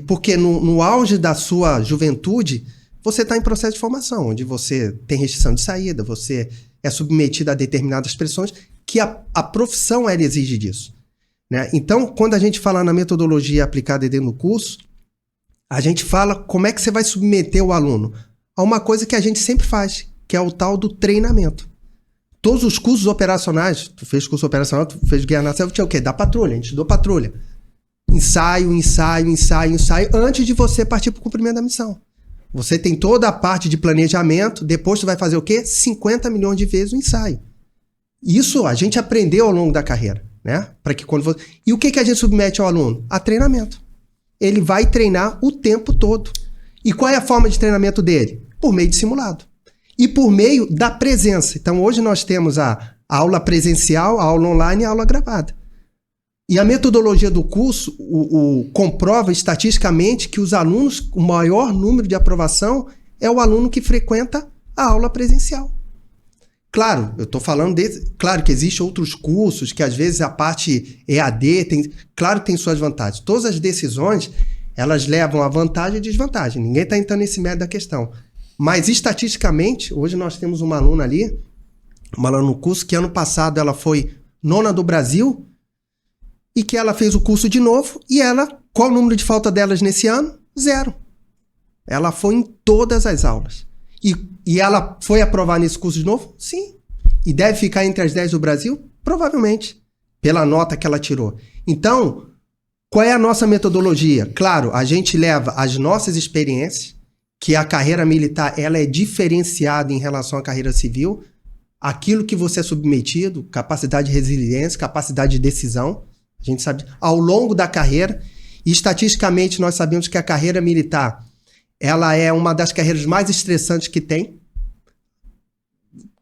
porque no auge da sua juventude você está em processo de formação, onde você tem restrição de saída, você é submetido a determinadas pressões que a profissão ela exige disso. Né? Então, quando a gente fala na metodologia aplicada dentro do curso, a gente fala como é que você vai submeter o aluno a uma coisa que a gente sempre faz, que é o tal do treinamento. Todos os cursos operacionais, tu fez curso operacional, tu fez guerra na selva, tinha o quê? Da patrulha, a gente estudou patrulha. Ensaio, antes de você partir para o cumprimento da missão. Você tem toda a parte de planejamento, depois tu vai fazer o quê? 50 milhões de vezes o ensaio. Isso a gente aprendeu ao longo da carreira. Né? E o que a gente submete ao aluno? A treinamento. Ele vai treinar o tempo todo. E qual é a forma de treinamento dele? Por meio de simulado. E por meio da presença. Então, hoje nós temos a aula presencial, a aula online e a aula gravada. E a metodologia do curso comprova estatisticamente que os alunos, o maior número de aprovação é o aluno que frequenta a aula presencial. Claro, eu estou falando claro que existem outros cursos que às vezes a parte EAD claro que tem suas vantagens. Todas as decisões, elas levam a vantagem e desvantagem. Ninguém está entrando nesse mérito da questão. Mas estatisticamente, hoje nós temos uma aluna no curso, que ano passado ela foi 9ª do Brasil e que ela fez o curso de novo e qual o número de falta delas nesse ano? 0. Ela foi em todas as aulas. E ela foi aprovar nesse curso de novo? Sim. E deve ficar entre as 10 do Brasil? Provavelmente. Pela nota que ela tirou. Então, qual é a nossa metodologia? Claro, a gente leva as nossas experiências, que a carreira militar ela é diferenciada em relação à carreira civil, aquilo que você é submetido, capacidade de resiliência, capacidade de decisão, a gente sabe, ao longo da carreira, e estatisticamente nós sabemos que a carreira militar ela é uma das carreiras mais estressantes que tem.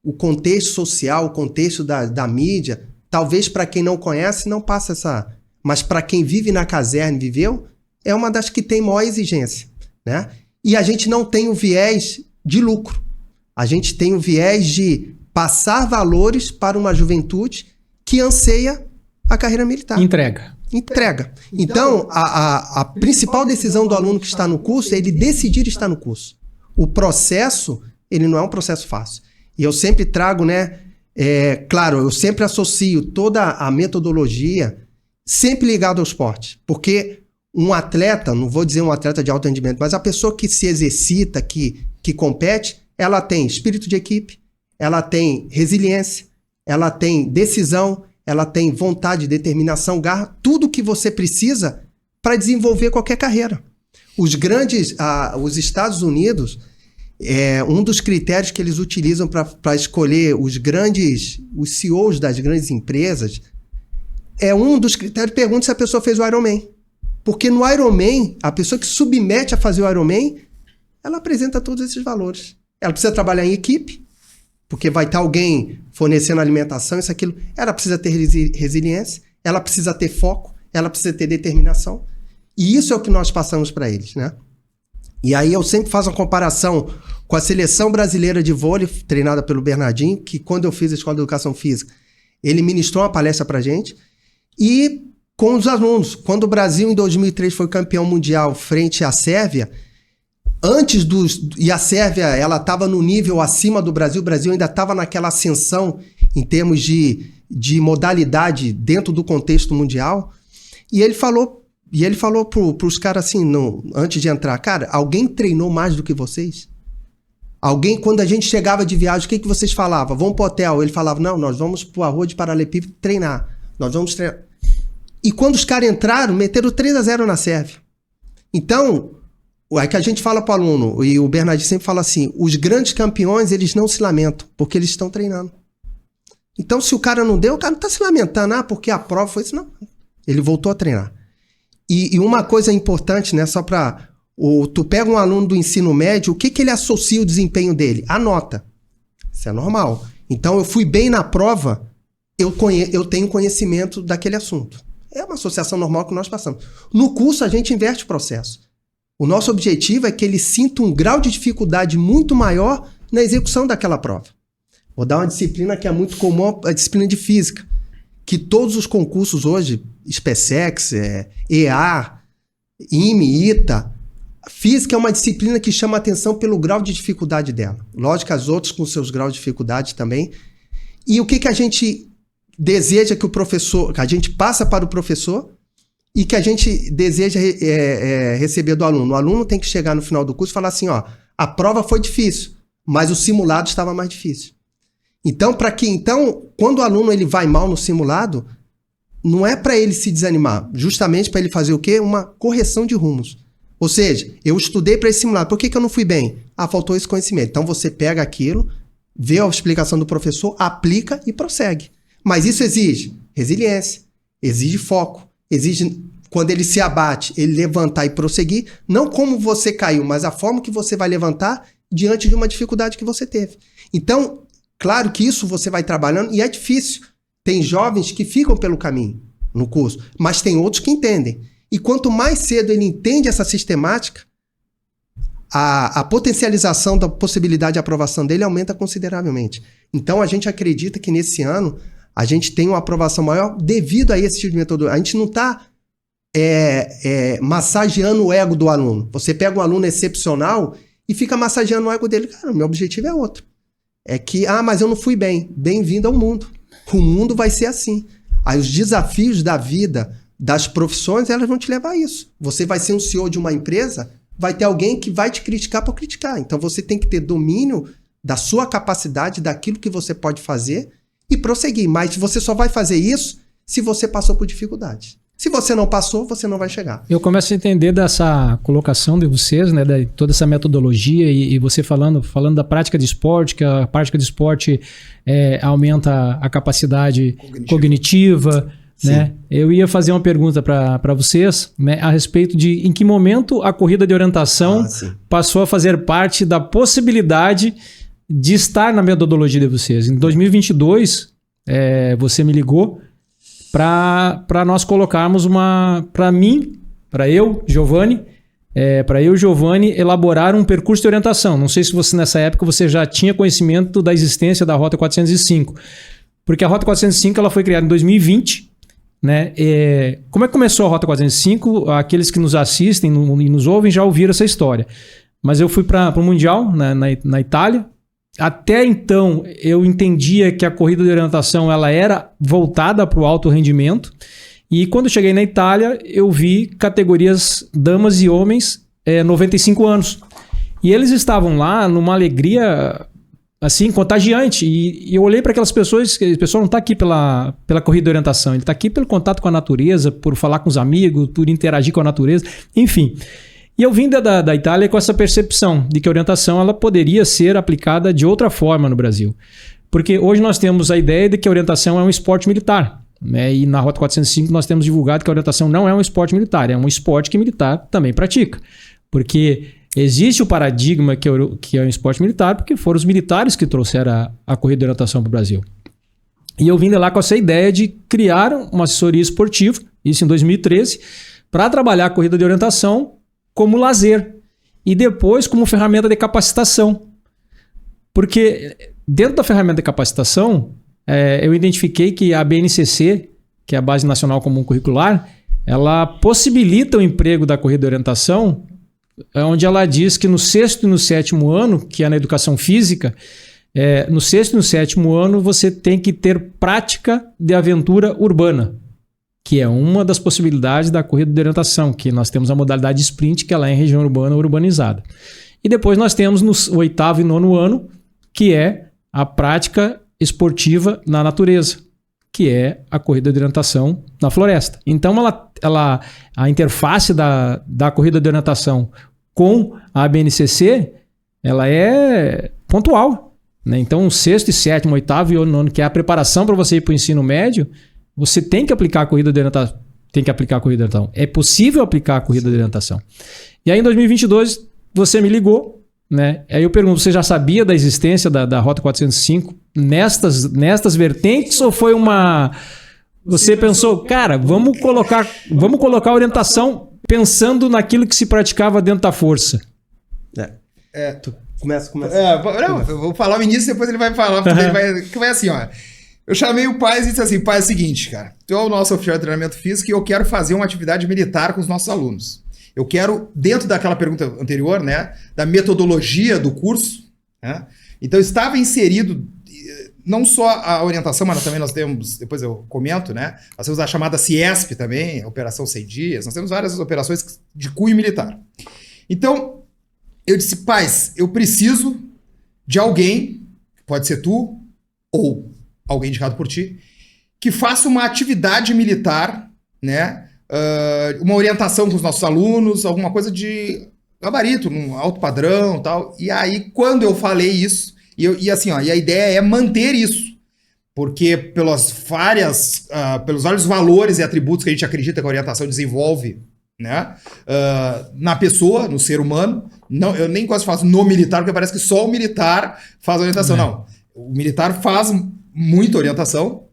O contexto social, o contexto da mídia, talvez para quem não conhece, não passa essa... Mas para quem vive na caserna e viveu, é uma das que tem maior exigência, né? E a gente não tem o viés de lucro. A gente tem o viés de passar valores para uma juventude que anseia a carreira militar. Entrega. Entrega. Então, a principal decisão do aluno que está no curso é ele decidir estar no curso. O processo, ele não é um processo fácil. E eu sempre trago, né? Claro, eu sempre associo toda a metodologia sempre ligado ao esporte. Porque um atleta, não vou dizer um atleta de alto rendimento, mas a pessoa que se exercita, que compete, ela tem espírito de equipe, ela tem resiliência, ela tem decisão, ela tem vontade, determinação, garra, tudo que você precisa para desenvolver qualquer carreira. Os Estados Unidos, um dos critérios que eles utilizam para escolher os CEOs das grandes empresas, um dos critérios, pergunta se a pessoa fez o Ironman. Porque no Ironman, a pessoa que submete a fazer o Ironman, ela apresenta todos esses valores. Ela precisa trabalhar em equipe, porque vai estar alguém fornecendo alimentação, isso, aquilo. Ela precisa ter resiliência, ela precisa ter foco, ela precisa ter determinação. E isso é o que nós passamos para eles, né? E aí eu sempre faço uma comparação com a seleção brasileira de vôlei, treinada pelo Bernardinho, que quando eu fiz a Escola de Educação Física, ele ministrou uma palestra para a gente, e com os alunos. Quando o Brasil, em 2003, foi campeão mundial frente à Sérvia, e a Sérvia, ela estava no nível acima do Brasil, o Brasil ainda estava naquela ascensão em termos de modalidade dentro do contexto mundial, e ele falou para os caras assim, antes de entrar, cara, alguém treinou mais do que vocês? Alguém, quando a gente chegava de viagem, o que vocês falavam? Vamos pro hotel. Ele falava, não, nós vamos pro Arroio de Paralelepípedo treinar. Nós vamos treinar. E quando os caras entraram, meteram 3-0 na Sérvia. Então, é que a gente fala para o aluno, e o Bernardinho sempre fala assim, os grandes campeões, eles não se lamentam, porque eles estão treinando. Então, se o cara não deu, o cara não está se lamentando, porque a prova foi isso, não. Ele voltou a treinar. E uma coisa importante, né, só para... Tu pega um aluno do ensino médio, o que ele associa o desempenho dele? A nota. Isso é normal. Então, eu fui bem na prova, eu tenho conhecimento daquele assunto. É uma associação normal que nós passamos. No curso, a gente inverte o processo. O nosso objetivo é que ele sinta um grau de dificuldade muito maior na execução daquela prova. Vou dar uma disciplina que é muito comum, a disciplina de física, que todos os concursos hoje, SpaceX, EA, IME, ITA, física é uma disciplina que chama atenção pelo grau de dificuldade dela. Lógico, as outras com seus graus de dificuldade também. E o que a gente deseja que que a gente passa para o professor e que a gente deseja receber do aluno. O aluno tem que chegar no final do curso e falar assim, a prova foi difícil, mas o simulado estava mais difícil. Então, quando o aluno ele vai mal no simulado, não é para ele se desanimar, justamente para ele fazer o quê? Uma correção de rumos. Ou seja, eu estudei para esse simulado, por que eu não fui bem? Faltou esse conhecimento. Então, você pega aquilo, vê a explicação do professor, aplica e prossegue. Mas isso exige resiliência, exige foco, exige, quando ele se abate, ele levantar e prosseguir, não como você caiu, mas a forma que você vai levantar diante de uma dificuldade que você teve. Então, claro que isso você vai trabalhando e é difícil. Tem jovens que ficam pelo caminho no curso, mas tem outros que entendem. E quanto mais cedo ele entende essa sistemática, a potencialização da possibilidade de aprovação dele aumenta consideravelmente. Então, a gente acredita que nesse ano a gente tem uma aprovação maior devido a esse tipo de metodologia. A gente não está massageando o ego do aluno. Você pega um aluno excepcional e fica massageando o ego dele. Cara, meu objetivo é outro. É que, mas eu não fui bem. Bem-vindo ao mundo. O mundo vai ser assim. Aí os desafios da vida, das profissões, elas vão te levar a isso. Você vai ser um CEO de uma empresa, vai ter alguém que vai te criticar por criticar. Então você tem que ter domínio da sua capacidade, daquilo que você pode fazer e prosseguir. Mas você só vai fazer isso se você passou por dificuldades. Se você não passou, você não vai chegar. Eu começo a entender dessa colocação de vocês, né, de toda essa metodologia e você falando da prática de esporte, que a prática de esporte aumenta a capacidade cognitiva, né? Eu ia fazer uma pergunta para vocês, né, a respeito de em que momento a corrida de orientação passou a fazer parte da possibilidade de estar na metodologia de vocês. Em 2022, você me ligou para nós colocarmos para eu, Giovanni, elaborar um percurso de orientação. Não sei se você nessa época você já tinha conhecimento da existência da Rota 405, porque a Rota 405 ela foi criada em 2020, né? Como é que começou a Rota 405? Aqueles que nos assistem e nos ouvem já ouviram essa história. Mas eu fui para o Mundial, né, na Itália. Até então, eu entendia que a corrida de orientação ela era voltada para o alto rendimento. E quando cheguei na Itália, eu vi categorias damas e homens 95 anos. E eles estavam lá numa alegria assim, contagiante. E eu olhei para aquelas pessoas, que a pessoa não está aqui pela corrida de orientação, ele está aqui pelo contato com a natureza, por falar com os amigos, por interagir com a natureza, enfim. E eu vim da Itália com essa percepção de que a orientação ela poderia ser aplicada de outra forma no Brasil. Porque hoje nós temos a ideia de que a orientação é um esporte militar. Né? E na Rota 405 nós temos divulgado que a orientação não é um esporte militar, é um esporte que militar também pratica. Porque existe o paradigma que é um esporte militar, porque foram os militares que trouxeram a corrida de orientação para o Brasil. E eu vim de lá com essa ideia de criar uma assessoria esportiva, isso em 2013, para trabalhar a corrida de orientação como lazer e depois como ferramenta de capacitação. Porque dentro da ferramenta de capacitação, eu identifiquei que a BNCC, que é a Base Nacional Comum Curricular, ela possibilita o emprego da corrida de orientação, onde ela diz que no 6º e no 7º ano, que é na educação física, no 6º e no 7º ano você tem que ter prática de aventura urbana, que é uma das possibilidades da corrida de orientação, que nós temos a modalidade sprint, que ela é em região urbana urbanizada. E depois nós temos no 8º e 9º ano, que é a prática esportiva na natureza, que é a corrida de orientação na floresta. Então, a interface da corrida de orientação com a BNCC, ela é pontual. Né? Então, o 6º, 7º, 8º e 9º, que é a preparação para você ir para o ensino médio, você tem que aplicar a corrida de orientação. É possível aplicar a corrida de orientação. E aí, em 2022, você me ligou. Né? Aí eu pergunto, você já sabia da existência da Rota 405 nestas vertentes ou foi uma... Você pensou, cara, vamos colocar a orientação pensando naquilo que se praticava dentro da força? Tu começa. Não, eu vou falar o início, depois ele vai falar, porque que vai assim, ó. Eu chamei o pai e disse assim, pai, é o seguinte, cara, tu é o nosso oficial de treinamento físico e eu quero fazer uma atividade militar com os nossos alunos. Eu quero, dentro daquela pergunta anterior, né, da metodologia do curso, né, então estava inserido não só a orientação, mas também nós temos, depois eu comento, né, nós temos a chamada CIESP também, a Operação 100 Dias, nós temos várias operações de cunho militar. Então, eu disse, pais, eu preciso de alguém, pode ser tu ou alguém indicado por ti, que faça uma atividade militar, né, uma orientação com os nossos alunos, alguma coisa de gabarito, um alto padrão e tal. E aí, quando eu falei isso, e assim, ó, e a ideia é manter isso, porque pelos vários valores e atributos que a gente acredita que a orientação desenvolve, né, na pessoa, no ser humano, não, eu nem quase faço no militar, porque parece que só o militar faz orientação. Não, o militar faz muita orientação.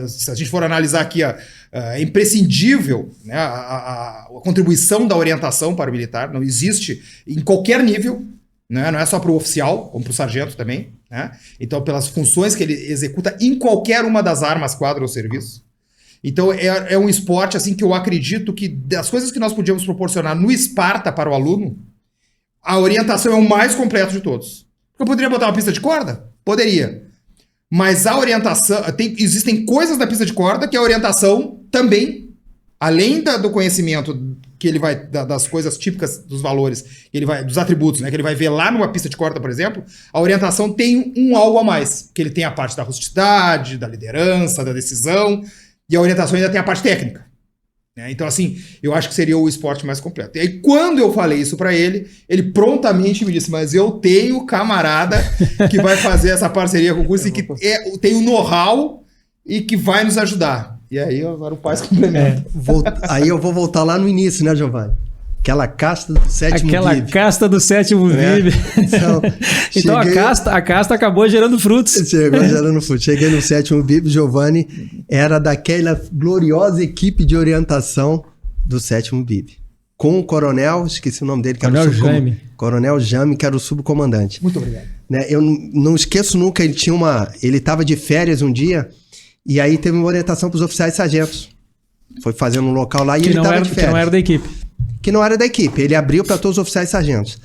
Se a gente for analisar aqui, é imprescindível, né, a contribuição da orientação para o militar. Não existe em qualquer nível, né, não é só para o oficial, como para o sargento também. Né? Então, pelas funções que ele executa em qualquer uma das armas, quadro ou serviço. Então, é um esporte assim, que eu acredito que das coisas que nós podíamos proporcionar no Esparta para o aluno, a orientação é o mais completo de todos. Eu poderia botar uma pista de corda? Poderia. Mas a orientação... Existem coisas na pista de corda que a orientação também, além do conhecimento que ele vai... das coisas típicas dos valores, que ele vai, dos atributos, né, que ele vai ver lá numa pista de corda, por exemplo, a orientação tem um algo a mais. Que ele tem a parte da rusticidade, da liderança, da decisão, e a orientação ainda tem a parte técnica. Né? Então, assim, eu acho que seria o esporte mais completo. E aí, quando eu falei isso pra ele, ele prontamente me disse, mas eu tenho camarada que vai fazer essa parceria com o curso e que tem o know-how e que vai nos ajudar. E aí, agora o pai se complementa. Aí eu vou voltar lá no início, né, Giovanni? Aquela casta do sétimo VIP. Aquela casta do sétimo VIP. Então a casta acabou gerando frutos. Chegou gerando frutos. Cheguei no sétimo VIP, Giovanni era daquela gloriosa equipe de orientação do sétimo VIP. Com o coronel, esqueci o nome dele, que era o subcomandante. Coronel Jaime, que era o subcomandante. Muito obrigado. Né, eu não esqueço nunca, ele estava de férias um dia, e aí teve uma orientação para os oficiais e sargentos. Foi fazendo um local lá e que ele não tava era, de férias. Que não era da equipe. Que não era da equipe. Ele abriu para todos os oficiais e sargentos.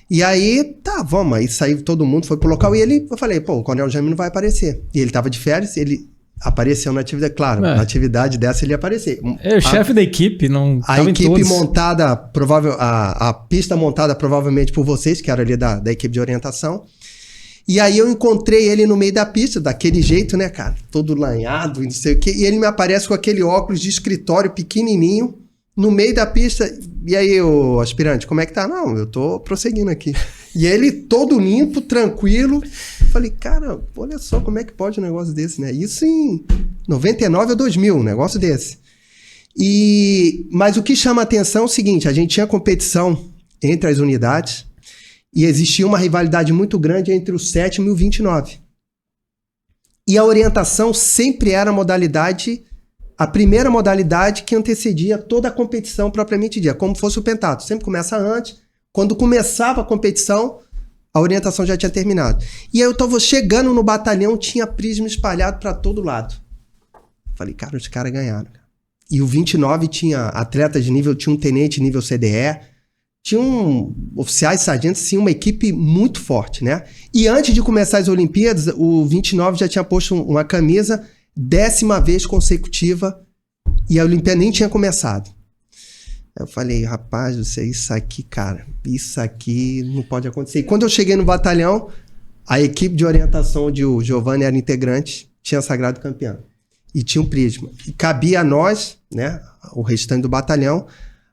E aí, tá, vamos. Aí saiu todo mundo, foi pro local. E eu falei, pô, o Coronel Jaime não vai aparecer. E ele tava de férias, ele apareceu na atividade. Claro, na atividade dessa ele ia aparecer. O chefe da equipe, não a tava em equipe todos. montada, a pista montada provavelmente por vocês, que era ali da equipe de orientação. E aí eu encontrei ele no meio da pista, daquele jeito, né, cara? Todo lanhado e não sei o quê. E ele me aparece com aquele óculos de escritório pequenininho, no meio da pista. E aí, ô aspirante, como é que tá? Não, eu tô prosseguindo aqui. E ele todo limpo, tranquilo. Falei, cara, olha só como é que pode um negócio desse, né? Isso em 99 ou 2000, um negócio desse. Mas o que chama a atenção é o seguinte, a gente tinha competição entre as unidades e existia uma rivalidade muito grande entre o 7º e o 29. E a orientação sempre era a primeira modalidade que antecedia toda a competição propriamente dita, como fosse o pentato. Sempre começa antes. Quando começava a competição, a orientação já tinha terminado. E aí eu estava chegando no batalhão, tinha prisma espalhado para todo lado. Falei, cara, os caras ganharam. E o 29 tinha atletas de nível, tinha um tenente nível CDE, tinha oficiais, sargentos, tinha uma equipe muito forte, né? E antes de começar as Olimpíadas, o 29 já tinha posto uma camisa 10ª vez consecutiva e a Olimpíada nem tinha começado. Eu falei, rapaz, isso aqui, cara, isso aqui não pode acontecer. E quando eu cheguei no batalhão, a equipe de orientação onde o Giovanni era integrante tinha sagrado campeão. E tinha um prisma. E cabia a nós, né, o restante do batalhão,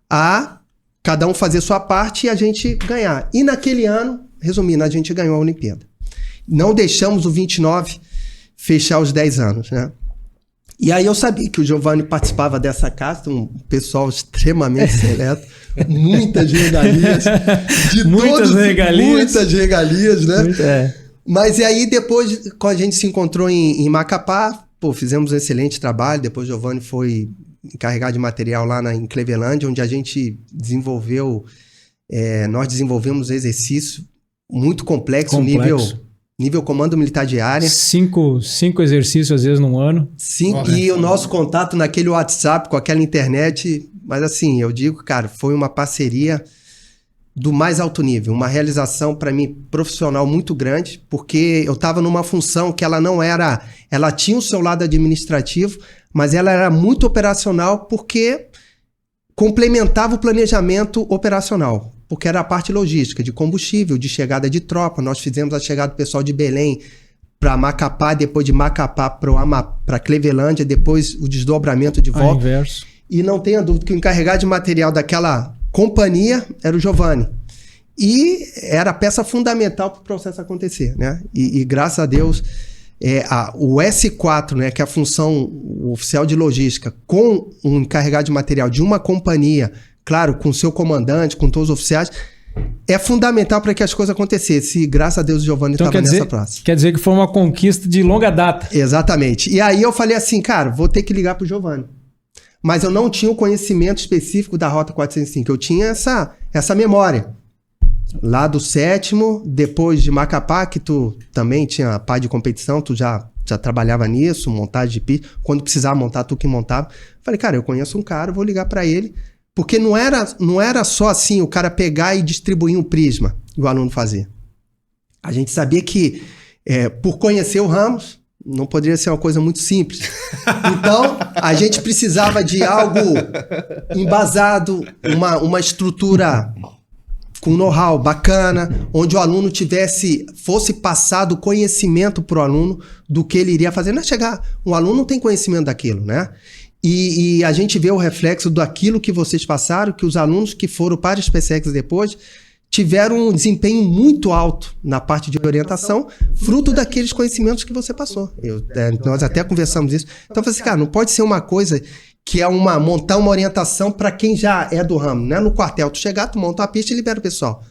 a cada um fazer sua parte e a gente ganhar. E naquele ano, resumindo, a gente ganhou a Olimpíada. Não deixamos o 29 fechar os 10 anos, né? E aí eu sabia que o Giovanni participava dessa casa, um pessoal extremamente seleto, muitas regalias. Muitas regalias, né? Mas e aí depois, quando a gente se encontrou em Macapá, pô, fizemos um excelente trabalho, depois o Giovanni foi encarregado de material lá em Cleveland, onde a gente desenvolveu, nós desenvolvemos um exercício muito complexo. Nível comando militar de área. 5 exercícios, às vezes, num ano. 5, e o nosso contato naquele WhatsApp, com aquela internet. Mas assim, eu digo, cara, foi uma parceria do mais alto nível. Uma realização, para mim, profissional muito grande, porque eu estava numa função que ela não era... Ela tinha o seu lado administrativo, mas ela era muito operacional porque complementava o planejamento operacional. Porque era a parte logística, de combustível, de chegada de tropa. Nós fizemos a chegada do pessoal de Belém para Macapá, depois de Macapá para Clevelândia, depois o desdobramento de volta. Inverso. E não tenha dúvida que o encarregado de material daquela companhia era o Giovanni. E era a peça fundamental para o processo acontecer, né? E graças a Deus, o S4, né, que é a função oficial de logística, com um encarregado de material de uma companhia, claro, com o seu comandante, com todos os oficiais, é fundamental para que as coisas acontecessem. E graças a Deus o Giovanni estava nessa praça. Quer dizer que foi uma conquista de longa data. Exatamente. E aí eu falei assim, cara, vou ter que ligar pro Giovanni. Mas eu não tinha o conhecimento específico da Rota 405. Eu tinha essa memória. Lá do 7º, depois de Macapá, que tu também tinha pai de competição, tu já trabalhava nisso, montagem de pista. Quando precisava montar, tu que montava. Falei, cara, eu conheço um cara, vou ligar para ele. Porque não era só assim o cara pegar e distribuir um prisma e o aluno fazer. A gente sabia que, por conhecer o Ramos, não poderia ser uma coisa muito simples. Então, a gente precisava de algo embasado, uma estrutura com know-how bacana, onde o aluno fosse passado o conhecimento para o aluno do que ele iria fazer. Não é chegar, um aluno não tem conhecimento daquilo, né? E a gente vê o reflexo daquilo que vocês passaram, que os alunos que foram para a SpaceX depois tiveram um desempenho muito alto na parte de orientação, fruto daqueles conhecimentos que você passou. Nós até conversamos isso. Então, eu falei assim, cara, não pode ser uma coisa que é montar uma orientação para quem já é do ramo, né? No quartel, tu chegar, tu monta a pista e libera o pessoal.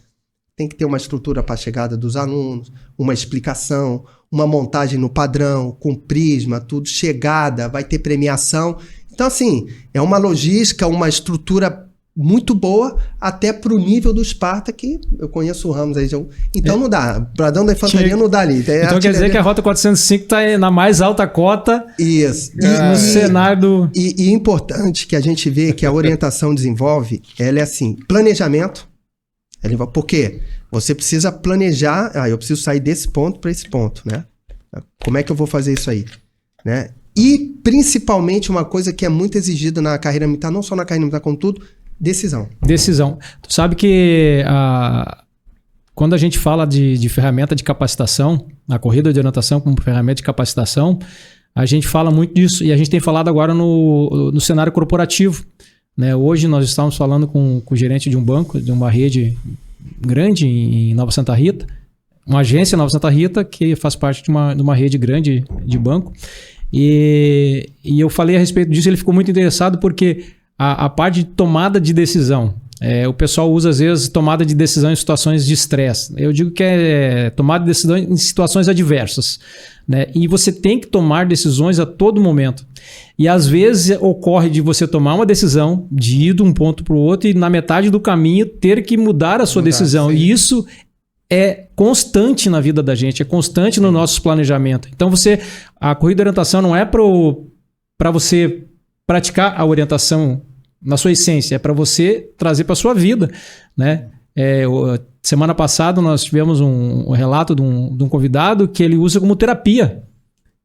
Tem que ter uma estrutura para a chegada dos alunos, uma explicação, uma montagem no padrão, com prisma, tudo, chegada, vai ter premiação. Então, assim, é uma logística, uma estrutura muito boa até pro nível do Sparta, que eu conheço o Ramos aí. Então não dá. Bradão da Infantaria não dá ali. Então quer dizer que a Rota 405 está na mais alta cota. Isso. No cenário do... E importante que a gente vê que a orientação desenvolve, ela é assim, planejamento. Por quê? Você precisa planejar, eu preciso sair desse ponto para esse ponto, né? Como é que eu vou fazer isso aí? Né? E principalmente uma coisa que é muito exigida na carreira militar, não só na carreira militar, como tudo, decisão. Tu sabe que quando a gente fala de ferramenta de capacitação, a corrida de orientação como ferramenta de capacitação, a gente fala muito disso. E a gente tem falado agora no cenário corporativo. Né? Hoje nós estamos falando com o gerente de um banco, de uma rede grande em Nova Santa Rita, uma agência em Nova Santa Rita que faz parte de uma rede grande de banco. E eu falei a respeito disso, ele ficou muito interessado porque a parte de tomada de decisão, o pessoal usa às vezes tomada de decisão em situações de estresse. Eu digo que é tomada de decisão em situações adversas. Né? E você tem que tomar decisões a todo momento. E às vezes ocorre de você tomar uma decisão, de ir de um ponto para o outro e na metade do caminho ter que mudar a sua decisão. Sim. E isso é constante na vida da gente, é constante no nosso planejamento. Então a corrida de orientação não é para você praticar a orientação na sua essência, é para você trazer para a sua vida. Né? Semana passada nós tivemos um relato de um convidado que ele usa como terapia.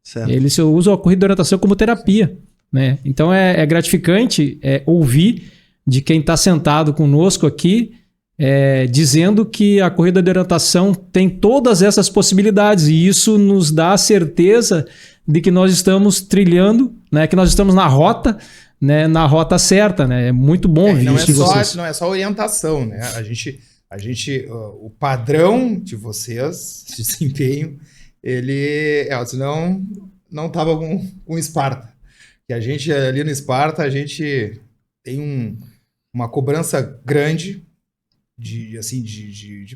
Certo. Ele usa a corrida de orientação como terapia. Né? Então é gratificante ouvir de quem está sentado conosco aqui dizendo que a corrida de orientação tem todas essas possibilidades e isso nos dá a certeza de que nós estamos trilhando, né? Que nós estamos na rota, né? Na rota certa. Né? É muito bom ouvir isso de vocês. Não é só orientação. Né? O padrão de vocês, de desempenho, senão não estava com Sparta. Que a gente ali no Sparta, a gente tem uma cobrança grande de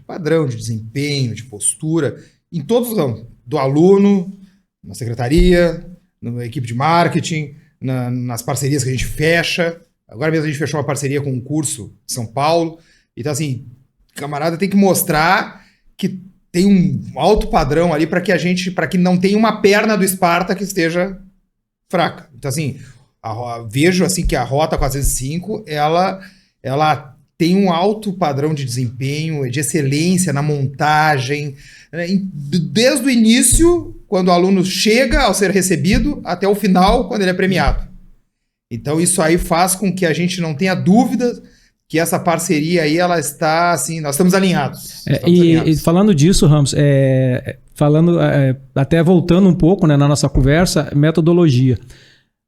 padrão, de desempenho, de postura, em todos os ramos, do aluno, na secretaria, na equipe de marketing, nas parcerias que a gente fecha. Agora mesmo a gente fechou uma parceria com um curso em São Paulo. Então, assim, camarada tem que mostrar que tem um alto padrão ali para que não tenha uma perna do Sparta que esteja fraca. Então, assim, vejo assim que a Rota 405, ela tem um alto padrão de desempenho, de excelência na montagem, né? Desde o início, quando o aluno chega ao ser recebido, até o final, quando ele é premiado. Então, isso aí faz com que a gente não tenha dúvida que essa parceria aí, ela está assim, nós estamos alinhados. E falando disso, Ramos, até voltando um pouco, né, na nossa conversa, metodologia.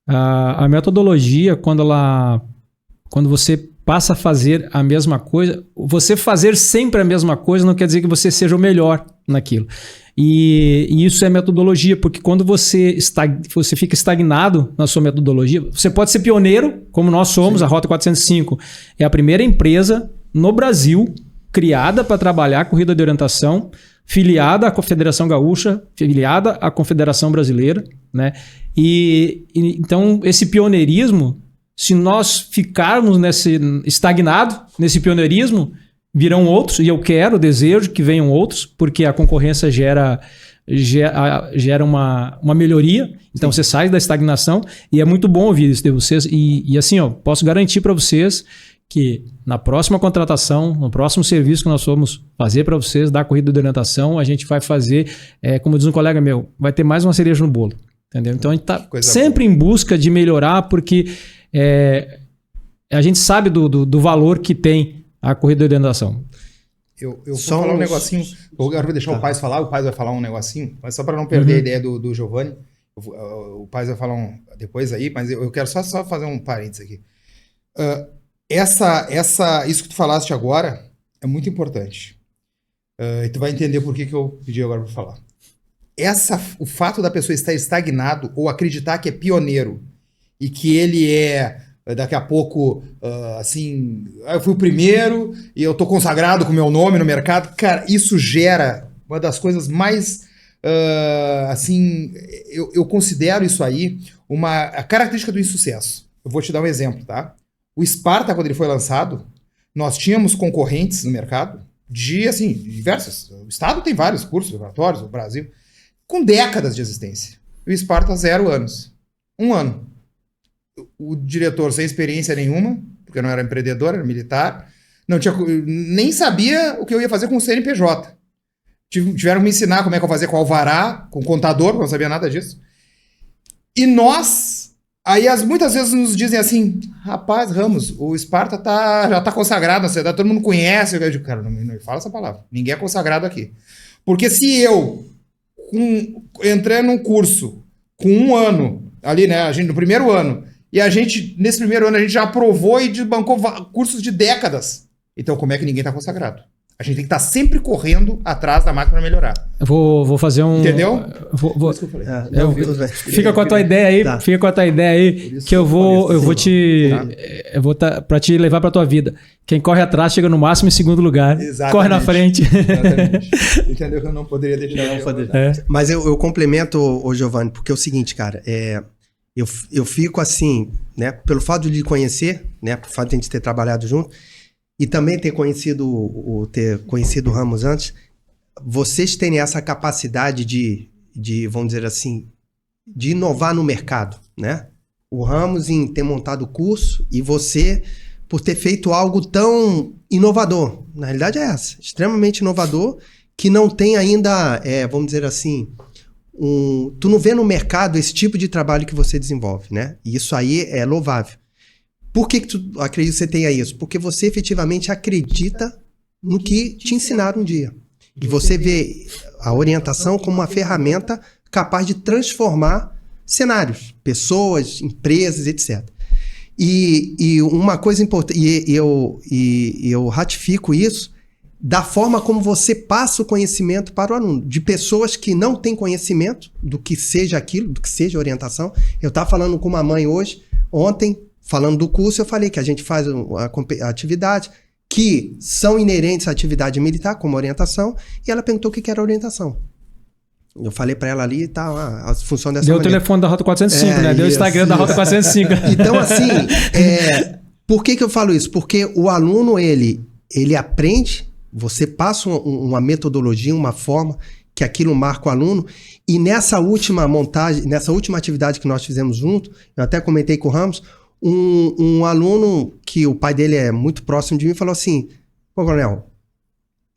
A metodologia, quando você passa a fazer a mesma coisa, você fazer sempre a mesma coisa não quer dizer que você seja o melhor naquilo. E isso é metodologia, porque quando você fica estagnado na sua metodologia, você pode ser pioneiro, como nós somos. Sim. A Rota 405 é a primeira empresa no Brasil criada para trabalhar corrida de orientação, filiada à Confederação Gaúcha, filiada à Confederação Brasileira. Né? Então, esse pioneirismo, se nós ficarmos estagnado nesse pioneirismo, virão outros, e eu desejo que venham outros, porque a concorrência gera uma melhoria. Então, Sim. Você sai da estagnação, e é muito bom ouvir isso de vocês. E assim, posso garantir para vocês que na próxima contratação, no próximo serviço que nós formos fazer para vocês, da corrida de orientação, a gente vai fazer, como diz um colega meu, vai ter mais uma cereja no bolo. Entendeu? Então, a gente está sempre em busca de melhorar, porque a gente sabe do valor que tem a corrida de orientação. Eu vou falar um negocinho. Eu vou deixar o Paz falar, o Paz vai falar um negocinho, mas só para não perder a ideia do Giovanni. O Paz vai falar depois aí, mas eu quero só fazer um parênteses aqui. Isso que tu falaste agora é muito importante. E tu vai entender por que eu pedi agora para falar. O fato da pessoa estar estagnado ou acreditar que é pioneiro e que ele daqui a pouco, eu fui o primeiro e eu tô consagrado com o meu nome no mercado. Cara, isso gera uma das coisas mais, eu considero isso aí a característica do insucesso. Eu vou te dar um exemplo, tá? O Sparta, quando ele foi lançado, nós tínhamos concorrentes no mercado de, assim, diversos. O Estado tem vários cursos preparatórios, o Brasil, com décadas de existência. E o Sparta, 0 anos. 1 ano. O diretor sem experiência nenhuma, porque não era empreendedor, era militar, não tinha, nem sabia o que eu ia fazer com o CNPJ. Tiveram que me ensinar como é que eu fazia com o alvará, com o contador, porque eu não sabia nada disso. E nós, aí muitas vezes nos dizem assim, rapaz, Ramos, o Sparta já tá consagrado na sociedade, todo mundo conhece. Eu digo, cara, não fala essa palavra. Ninguém é consagrado aqui. Porque se eu entrei num curso com 1 ano, ali, né, a gente no primeiro ano, e nesse primeiro ano, a gente já aprovou e desbancou cursos de décadas. Então, como é que ninguém está consagrado? A gente tem que estar sempre correndo atrás da máquina para melhorar. Eu vou fazer um... Entendeu? Fica com a tua ideia aí, tá. Fica com a tua ideia aí, que eu vou para te levar para tua vida. Quem corre atrás chega no máximo em 2º lugar. Exatamente. Corre na frente. Exatamente. Entendeu que eu não poderia deixar. Mas eu complemento, ô Giovanni, porque é o seguinte, cara, eu fico assim, né, pelo fato de lhe conhecer, né, pelo fato de a gente ter trabalhado junto, e também ter conhecido o Ramos antes, vocês terem essa capacidade de, vamos dizer assim, de inovar no mercado, né? O Ramos em ter montado o curso e você por ter feito algo tão inovador. Na realidade é essa, extremamente inovador, que não tem ainda, vamos dizer assim, tu não vê no mercado esse tipo de trabalho que você desenvolve, né? E isso aí é louvável. Por que tu acredita que você tenha isso? Porque você efetivamente acredita no que te ensinaram um dia. E você vê a orientação como uma ferramenta capaz de transformar cenários, pessoas, empresas, etc. E uma coisa importante, e eu ratifico isso, da forma como você passa o conhecimento para o aluno, de pessoas que não têm conhecimento do que seja aquilo, do que seja orientação. Eu estava falando com uma mãe ontem, falando do curso, eu falei que a gente faz a atividade que são inerentes à atividade militar, como orientação, e ela perguntou o que era orientação. Eu falei para ela ali, tá, a função dessa Deu maneira. O telefone da Rota 405, né? Deu o Instagram da Rota 405. Então, assim, por que eu falo isso? Porque o aluno, ele aprende, você passa uma metodologia, uma forma, que aquilo marca o aluno, e nessa última montagem, nessa última atividade que nós fizemos junto, eu até comentei com o Ramos, um aluno que o pai dele é muito próximo de mim falou assim, pô, Coronel,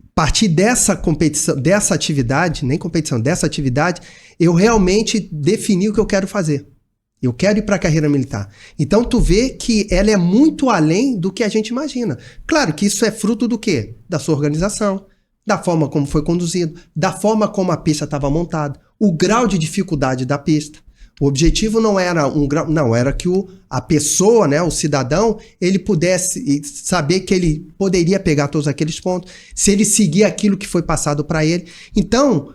a partir dessa competição, dessa atividade, nem competição, dessa atividade, eu realmente defini o que eu quero fazer. Eu quero ir para a carreira militar. Então tu vê que ela é muito além do que a gente imagina. Claro que isso é fruto do quê? Da sua organização, da forma como foi conduzido, da forma como a pista estava montada, o grau de dificuldade da pista. O objetivo não era era que a pessoa, né, o cidadão, ele pudesse saber que ele poderia pegar todos aqueles pontos, se ele seguir aquilo que foi passado para ele. Então,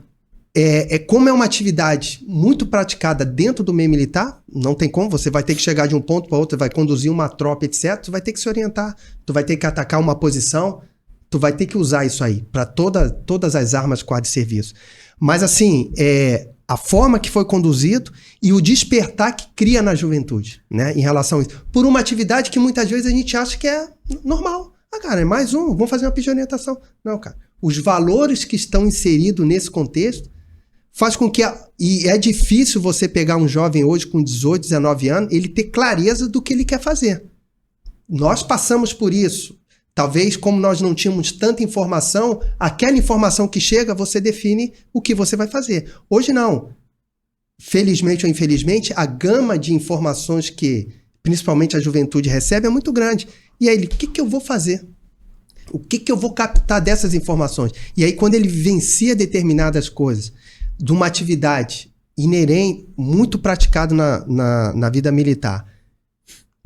como é uma atividade muito praticada dentro do meio militar, não tem como, você vai ter que chegar de um ponto para outro, vai conduzir uma tropa, etc. Tu vai ter que se orientar, tu vai ter que atacar uma posição, tu vai ter que usar isso aí para todas as armas quadro de serviço. Mas assim, a forma que foi conduzido e o despertar que cria na juventude, né, em relação a isso. Por uma atividade que muitas vezes a gente acha que é normal. Ah, cara, é mais vamos fazer uma pista de orientação. Não, cara. Os valores que estão inseridos nesse contexto faz com que... E é difícil você pegar um jovem hoje com 18, 19 anos, ele ter clareza do que ele quer fazer. Nós passamos por isso. Talvez, como nós não tínhamos tanta informação, aquela informação que chega, você define o que você vai fazer. Hoje não. Felizmente ou infelizmente, a gama de informações que, principalmente a juventude, recebe é muito grande. E aí, o que eu vou fazer? O que eu vou captar dessas informações? E aí, quando ele vivencia determinadas coisas, de uma atividade inerente, muito praticada na vida militar,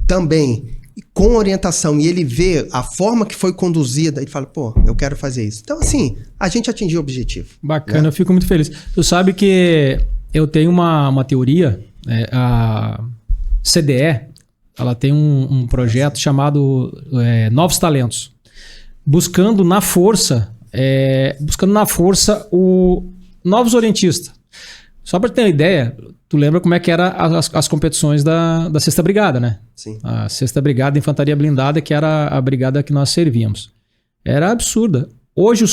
também... com orientação, e ele vê a forma que foi conduzida, ele fala, pô, eu quero fazer isso. Então, assim, a gente atingiu o objetivo. Bacana, né? Eu fico muito feliz. Tu sabe que eu tenho uma teoria, a CDE, ela tem um projeto chamado Novos Talentos, buscando na força novos orientistas. Só para ter uma ideia, tu lembra como é que eram as competições da 6ª Brigada, né? Sim. A 6ª Brigada de Infantaria Blindada, que era a brigada que nós servíamos. Era absurda. Hoje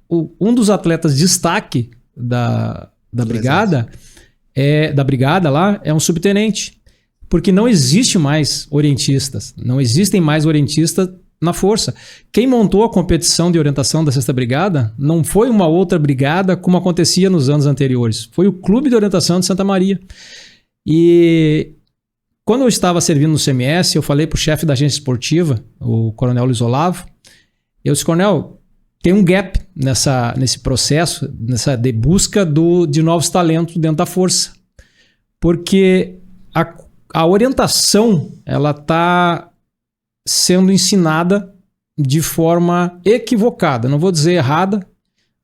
um dos atletas de destaque da brigada lá é um subtenente. Porque não existe mais orientistas. Não existem mais orientistas na força. Quem montou a competição de orientação da 6ª Brigada não foi uma outra brigada como acontecia nos anos anteriores. Foi o Clube de Orientação de Santa Maria. E quando eu estava servindo no CMS, eu falei para o chefe da agência esportiva, o Coronel Luiz Olavo, eu disse, Coronel, tem um gap nesse processo, de busca de novos talentos dentro da força. Porque a orientação, ela está sendo ensinada de forma equivocada. Não vou dizer errada,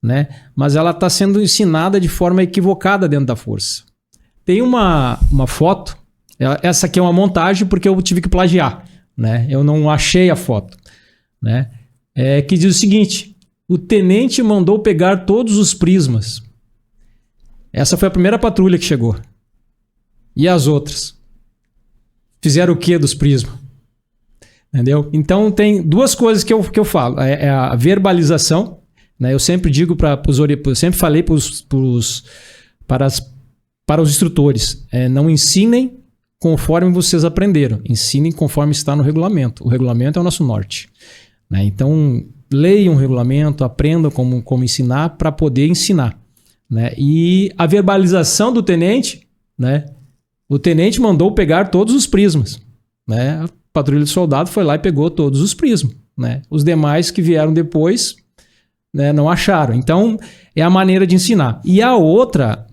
né? Mas ela está sendo ensinada de forma equivocada dentro da força. Tem uma foto, essa aqui é uma montagem porque eu tive que plagiar, né? Eu não achei a foto, né? Que diz o seguinte: o tenente mandou pegar todos os prismas. Essa foi a primeira patrulha que chegou. E as outras? Fizeram o que dos prismas? Entendeu? Então tem duas coisas que eu falo. É a verbalização, né? Eu sempre digo eu sempre falei para os instrutores, não ensinem conforme vocês aprenderam, ensinem conforme está no regulamento. O regulamento é o nosso norte, né? Então leiam o regulamento, aprendam como ensinar para poder ensinar, né? E a verbalização do tenente, né? O tenente mandou pegar todos os prismas, né? A patrulha de soldado foi lá e pegou todos os prismas, né? Os demais que vieram depois, né, não acharam. Então, é a maneira de ensinar. E a outra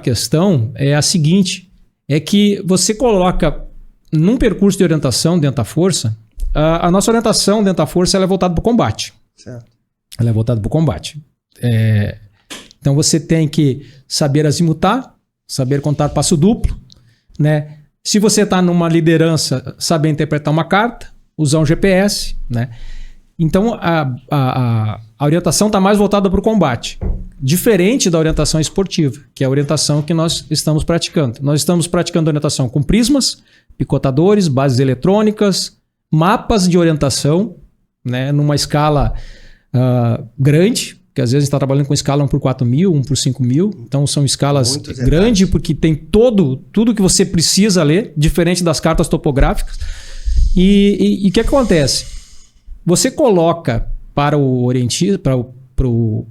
questão é a seguinte, é que você coloca num percurso de orientação dentro da força, a nossa orientação dentro da força ela é voltada para o combate. Certo. Ela é voltada para o combate. Então, você tem que saber azimutar, saber contar passo duplo, né? Se você está numa liderança, saber interpretar uma carta, usar um GPS, né? Então, a orientação está mais voltada para o combate. Diferente da orientação esportiva, que é a orientação que nós estamos praticando. Nós estamos praticando orientação com prismas, picotadores, bases eletrônicas, mapas de orientação, né? Numa escala grande, que às vezes a gente está trabalhando com escala 1 por 4.000, 1 por 5.000. Então são escalas grandes, porque tem tudo que você precisa ler, diferente das cartas topográficas. E o que acontece? Você coloca para o orientista, para o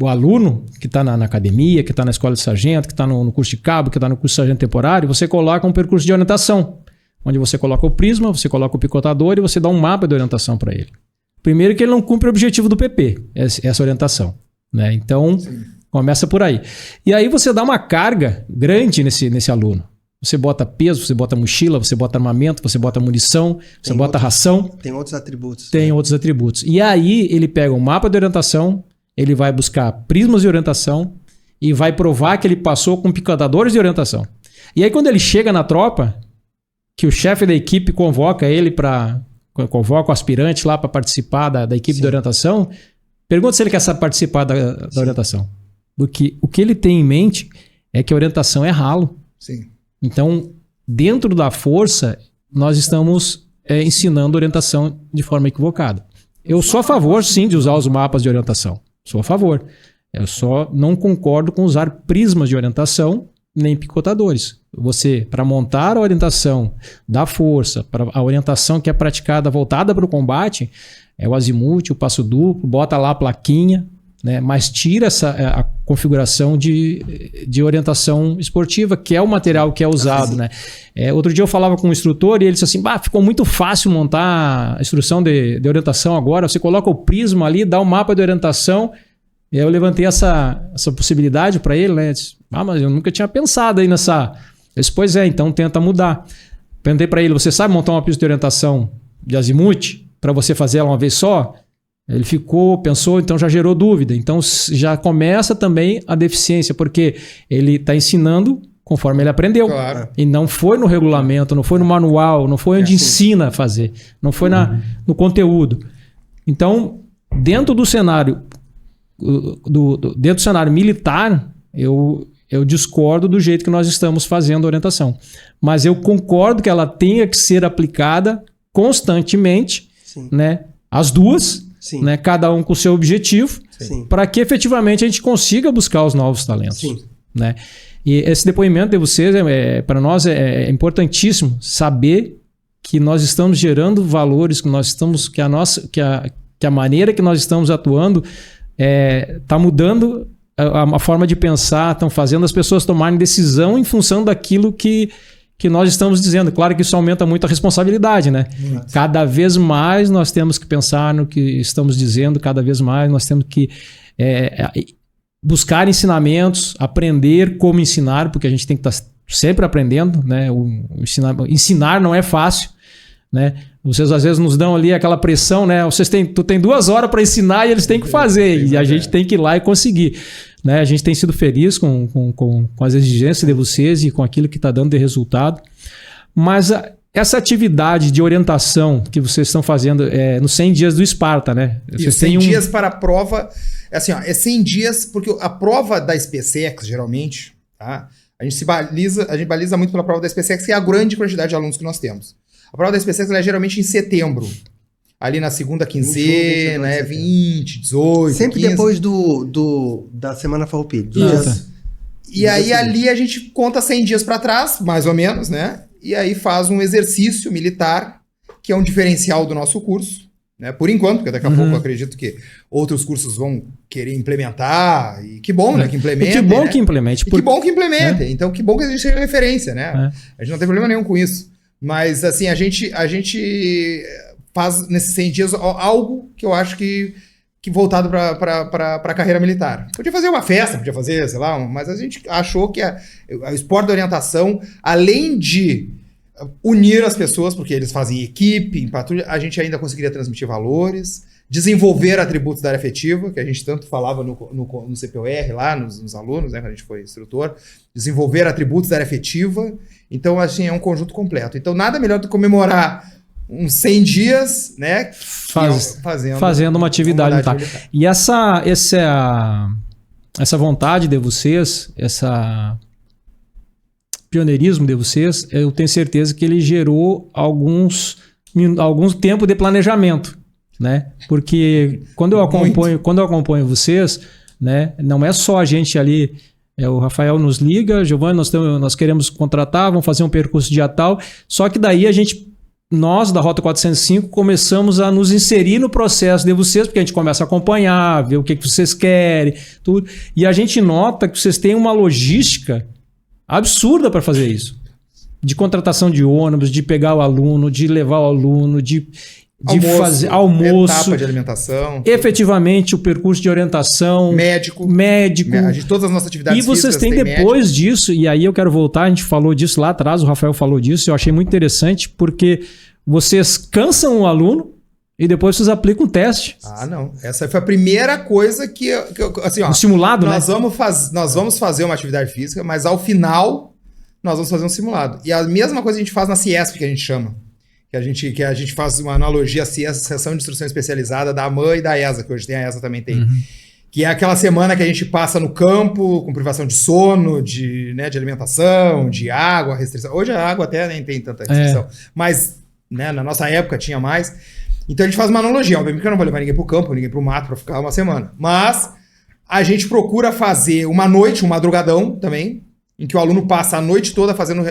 aluno que está na academia, que está na escola de sargento, que está no curso de cabo, que está no curso de sargento temporário, você coloca um percurso de orientação, onde você coloca o prisma, você coloca o picotador e você dá um mapa de orientação para ele. Primeiro que ele não cumpre o objetivo do PP, essa orientação, né? Então, sim, começa por aí. E aí você dá uma carga grande nesse aluno. Você bota peso, você bota mochila, você bota armamento, você bota munição, você bota ração. Tem outros atributos. Tem outros atributos. E aí ele pega um mapa de orientação, ele vai buscar prismas de orientação e vai provar que ele passou com picotadores de orientação. E aí quando ele chega na tropa, que o chefe da equipe convoca o aspirante lá para participar da equipe, sim, de orientação, pergunta se ele quer participar da orientação. Porque o que ele tem em mente é que a orientação é ralo. Sim. Então, dentro da força, nós estamos ensinando orientação de forma equivocada. Eu sou a favor, sim, de usar os mapas de orientação. Sou a favor. Eu só não concordo com usar prismas de orientação nem picotadores. Você, para montar a orientação da força, para a orientação que é praticada voltada para o combate, é o azimuth, o passo duplo, bota lá a plaquinha, né? Mas tira a configuração de orientação esportiva, que é o material que é usado, né? Outro dia eu falava com um instrutor e ele disse assim, ficou muito fácil montar a instrução de orientação agora, você coloca o prisma ali, dá o mapa de orientação. E aí eu levantei essa possibilidade para ele, né? Disse, mas eu nunca tinha pensado aí nessa... Eu disse, pois então tenta mudar. Perguntei para ele, você sabe montar uma pista de orientação de azimuth para você fazer ela uma vez só? Ele pensou, então já gerou dúvida. Então já começa também a deficiência, porque ele está ensinando conforme ele aprendeu. Claro. E não foi no regulamento, não foi no manual, não foi onde ensina a fazer, não foi no conteúdo. Então, dentro do cenário dentro do cenário militar, eu discordo do jeito que nós estamos fazendo a orientação. Mas eu concordo que ela tenha que ser aplicada constantemente, né? As duas, né? Cada um com o seu objetivo, para que efetivamente a gente consiga buscar os novos talentos. Né? E esse depoimento de vocês, para nós, é importantíssimo saber que nós estamos gerando valores, que a maneira que nós estamos atuando está mudando a forma de pensar, estão fazendo as pessoas tomarem decisão em função daquilo que nós estamos dizendo. Claro que isso aumenta muito a responsabilidade, né? Cada vez mais nós temos que pensar no que estamos dizendo, cada vez mais nós temos que buscar ensinamentos, aprender como ensinar, porque a gente tem que estar sempre aprendendo, né? Ensinar não é fácil, né? Vocês às vezes nos dão ali aquela pressão, né? Tu tem 2 horas para ensinar e eles têm que fazer, e a gente tem que ir lá e conseguir. Né? A gente tem sido feliz com as exigências de vocês e com aquilo que está dando de resultado. Mas essa atividade de orientação que vocês estão fazendo nos 100 dias do Esparta, né? Vocês 100 dias para a prova. É 100 dias, porque a prova da SpaceX, geralmente, tá? A gente baliza muito pela prova da SpaceX, que é a grande quantidade de alunos que nós temos. A prova da SpaceX ela é geralmente em setembro. Ali na segunda quinzena, 20, 18, sempre 15. Depois da Semana Farroupilha. Isso. E aí ali a gente conta 100 dias para trás, mais ou menos, né? E aí faz um exercício militar, que é um diferencial do nosso curso, né? Por enquanto, porque daqui a pouco eu acredito que outros cursos vão querer implementar, e que bom, né? Que implementem. Que bom, né? Que implemente. Que bom que implementem. Então, que bom que a gente tenha referência, né? A gente não tem problema nenhum com isso. Mas, assim, a gente faz nesses 100 dias algo que eu acho que voltado para a carreira militar. Podia fazer uma festa, podia fazer, sei lá, mas a gente achou que o esporte da orientação, além de unir as pessoas, porque eles fazem equipe, em patrulha, a gente ainda conseguiria transmitir valores, desenvolver atributos da área afetiva, que a gente tanto falava no CPOR lá, nos alunos, né, quando a gente foi instrutor, desenvolver atributos da área afetiva. Então, assim, é um conjunto completo. Então, nada melhor do que comemorar uns 100 dias, né? Fazendo uma atividade militar. E essa vontade de vocês, esse pioneirismo de vocês, eu tenho certeza que ele gerou algum tempo de planejamento, né? Porque quando eu acompanho vocês, né, não é só a gente ali. O Rafael nos liga, Giovanni, nós queremos contratar, vamos fazer um percurso dia tal. Só que daí nós da Rota 405 começamos a nos inserir no processo de vocês, porque a gente começa a acompanhar, ver o que vocês querem, tudo. E a gente nota que vocês têm uma logística absurda para fazer isso. De contratação de ônibus, de pegar o aluno, de levar o aluno, de fazer almoço, etapa de alimentação, efetivamente o percurso de orientação, médico, todas as nossas atividades. E vocês têm depois disso, e aí eu quero voltar, a gente falou disso lá atrás, o Rafael falou disso, eu achei muito interessante, porque vocês cansam o aluno e depois vocês aplicam um teste. Não, essa foi a primeira coisa que assim, ó, um simulado, nós né? Nós vamos fazer uma atividade física, mas ao final nós vamos fazer um simulado. E a mesma coisa a gente faz na CIESP, que a gente chama. Que a gente faz uma analogia assim, a Seção de Instrução Especializada da AMAN e da ESA, que hoje tem a ESA também tem. Que é aquela semana que a gente passa no campo, com privação de sono, de alimentação, de água, restrição. Hoje a água até nem tem tanta restrição. Mas, né, na nossa época tinha mais. Então a gente faz uma analogia. Obviamente que eu não vou levar ninguém pro campo, ninguém pro mato para ficar uma semana. Mas a gente procura fazer uma noite, um madrugadão também, em que o aluno passa a noite toda fazendo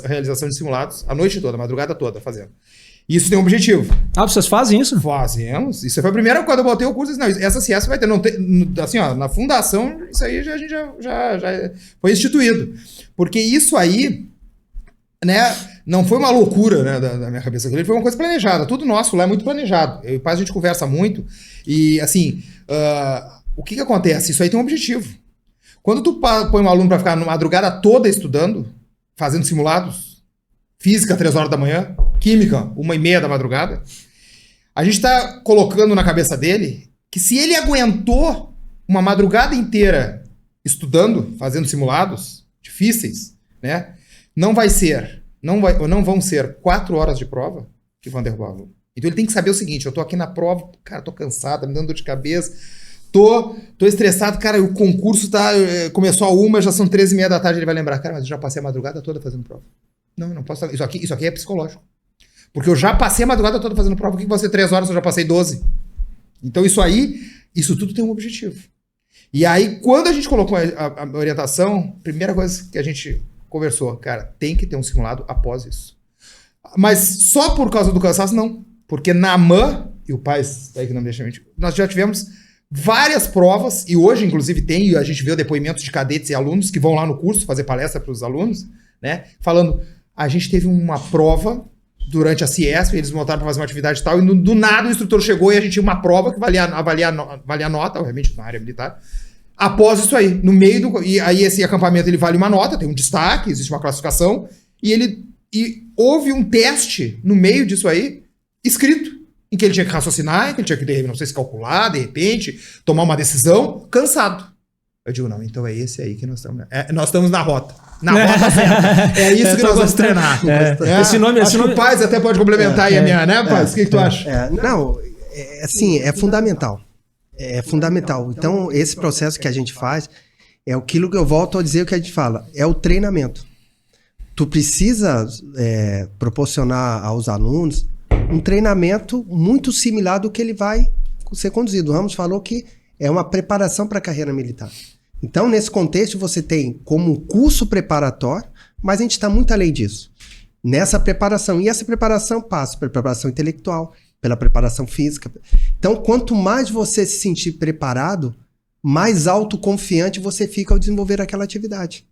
realização de simulados, a noite toda, a madrugada toda fazendo. Isso tem um objetivo. Vocês fazem isso? Fazemos. Isso foi a primeira, quando eu botei o curso, eu disse, não, essa CIESP vai ter, não tem, assim, ó, na fundação, isso aí a gente já foi instituído. Porque isso aí, né, não foi uma loucura, né, da minha cabeça, foi uma coisa planejada, tudo nosso lá é muito planejado. Eu e o pai a gente conversa muito, e assim, o que acontece? Isso aí tem um objetivo. Quando tu põe um aluno para ficar na madrugada toda estudando, fazendo simulados, física 3 horas da manhã, química 1h30 da madrugada, a gente está colocando na cabeça dele que se ele aguentou uma madrugada inteira estudando, fazendo simulados difíceis, né, não vão ser 4 horas de prova que vão derrubar o aluno. Então ele tem que saber o seguinte, eu tô aqui na prova, cara, tô cansado, tá me dando dor de cabeça, Tô estressado, cara, o concurso começou a 1, já são 13h30 da tarde, ele vai lembrar, cara, mas eu já passei a madrugada toda fazendo prova. Não posso. Isso aqui é psicológico. Porque eu já passei a madrugada toda fazendo prova, por que você 3 horas eu já passei 12? Então isso tudo tem um objetivo. E aí, quando a gente colocou a orientação, primeira coisa que a gente conversou, cara, tem que ter um simulado após isso. Mas só por causa do cansaço, não. Porque na AMAN, e o pai daí que não me deixa mentir, nós já tivemos várias provas, e hoje, inclusive, a gente vê o depoimento de cadetes e alunos que vão lá no curso fazer palestra para os alunos, né? Falando, a gente teve uma prova durante a Ciesp, eles montaram para fazer uma atividade e tal, e do nada o instrutor chegou e a gente tinha uma prova que valia a nota, obviamente, na área militar. Após isso aí, no meio e aí esse acampamento ele vale uma nota, tem um destaque, existe uma classificação, e houve um teste no meio disso aí, escrito, em que ele tinha que raciocinar, em que ele tinha que, não sei se calcular, de repente, tomar uma decisão, cansado. Eu digo, não, então é esse aí que nós estamos. Nós estamos na rota. Na rota certa. É isso que nós vamos treinar. Esse nome, acho que o Paz até pode complementar aí a minha, né, Paz? O que tu acha? Não, assim, é fundamental. É fundamental. Então, esse processo que a gente faz é aquilo que eu volto a dizer, o que a gente fala, é o treinamento. Tu precisa proporcionar aos alunos um treinamento muito similar do que ele vai ser conduzido. O Ramos falou que é uma preparação para a carreira militar. Então, nesse contexto, você tem como curso preparatório, mas a gente está muito além disso. Nessa preparação. E essa preparação passa pela preparação intelectual, pela preparação física. Então, quanto mais você se sentir preparado, mais autoconfiante você fica ao desenvolver aquela atividade.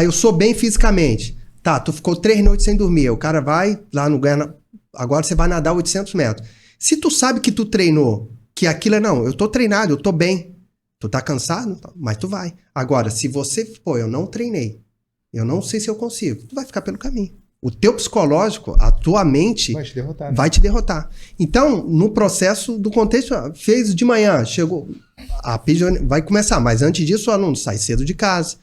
Eu sou bem fisicamente. Tá, tu ficou 3 noites sem dormir. O cara vai lá no Guiana. Agora você vai nadar 800 metros. Se tu sabe que tu treinou, que aquilo eu tô treinado, eu tô bem. Tu tá cansado? Mas tu vai. Agora, se você, eu não treinei, eu não sei se eu consigo, tu vai ficar pelo caminho. O teu psicológico, a tua mente vai te derrotar. Então, no processo do contexto, fez de manhã, chegou, a PIJ vai começar, mas antes disso o aluno sai cedo de casa,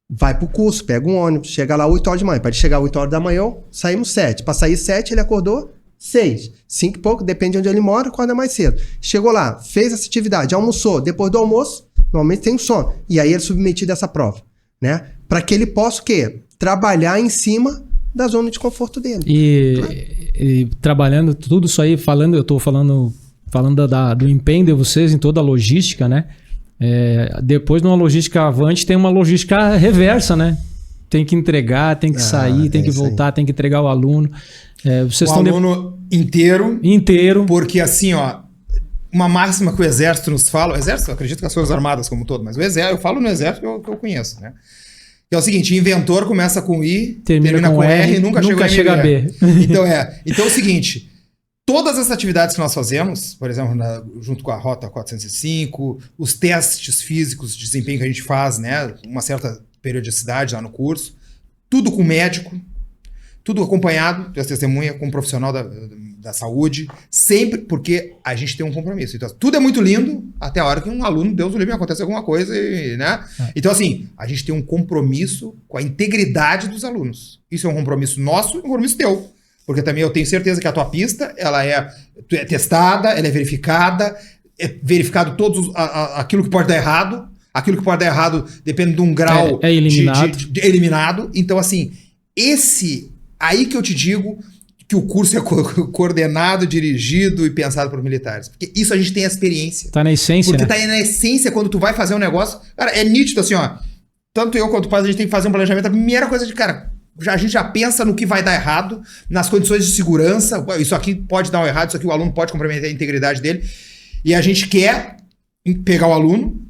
vai pro curso, pega um ônibus, chega lá 8 horas de manhã. Para ele chegar 8 horas da manhã, saímos 7. Para sair 7, ele acordou 6. 5 e pouco, depende de onde ele mora, acorda mais cedo. Chegou lá, fez essa atividade, almoçou. Depois do almoço, normalmente tem um sono. E aí ele é submetido a essa prova, né? Para que ele possa o quê? Trabalhar em cima da zona de conforto dele. E trabalhando tudo isso aí, eu tô falando do empenho de vocês em toda a logística, né? Depois de uma logística avante, tem uma logística reversa, né? Tem que entregar, tem que sair, tem que voltar, tem que entregar o aluno. Vocês o aluno inteiro. Porque assim, uma máxima que o Exército nos fala, o Exército, eu acredito que as Forças Armadas como um todo, mas o Exército, eu falo no Exército que eu conheço, né? Que é o seguinte, inventor começa com I, termina com R e nunca chega a B. Então é o seguinte, todas as atividades que nós fazemos, por exemplo, junto com a Rota 405, os testes físicos de desempenho que a gente faz, né, uma certa periodicidade lá no curso, tudo com médico, tudo acompanhado, das testemunha, com um profissional da saúde, sempre porque a gente tem um compromisso. Então, tudo é muito lindo até a hora que um aluno, Deus o livre, acontece alguma coisa, né? Então, assim, a gente tem um compromisso com a integridade dos alunos. Isso é um compromisso nosso e um compromisso teu. Porque também eu tenho certeza que a tua pista, ela é testada, ela é verificada, é verificado aquilo que pode dar errado. Aquilo que pode dar errado depende de um grau eliminado. Então, assim, aí que eu te digo que o curso é coordenado, dirigido e pensado por militares. Porque isso a gente tem a experiência. Tá na essência, porque tá na essência quando tu vai fazer um negócio. Cara, é nítido assim, tanto eu quanto o Paz, a gente tem que fazer um planejamento. A primeira coisa a gente já pensa no que vai dar errado, nas condições de segurança. Isso aqui pode dar um errado, isso aqui o aluno pode comprometer a integridade dele. E a gente quer pegar o aluno,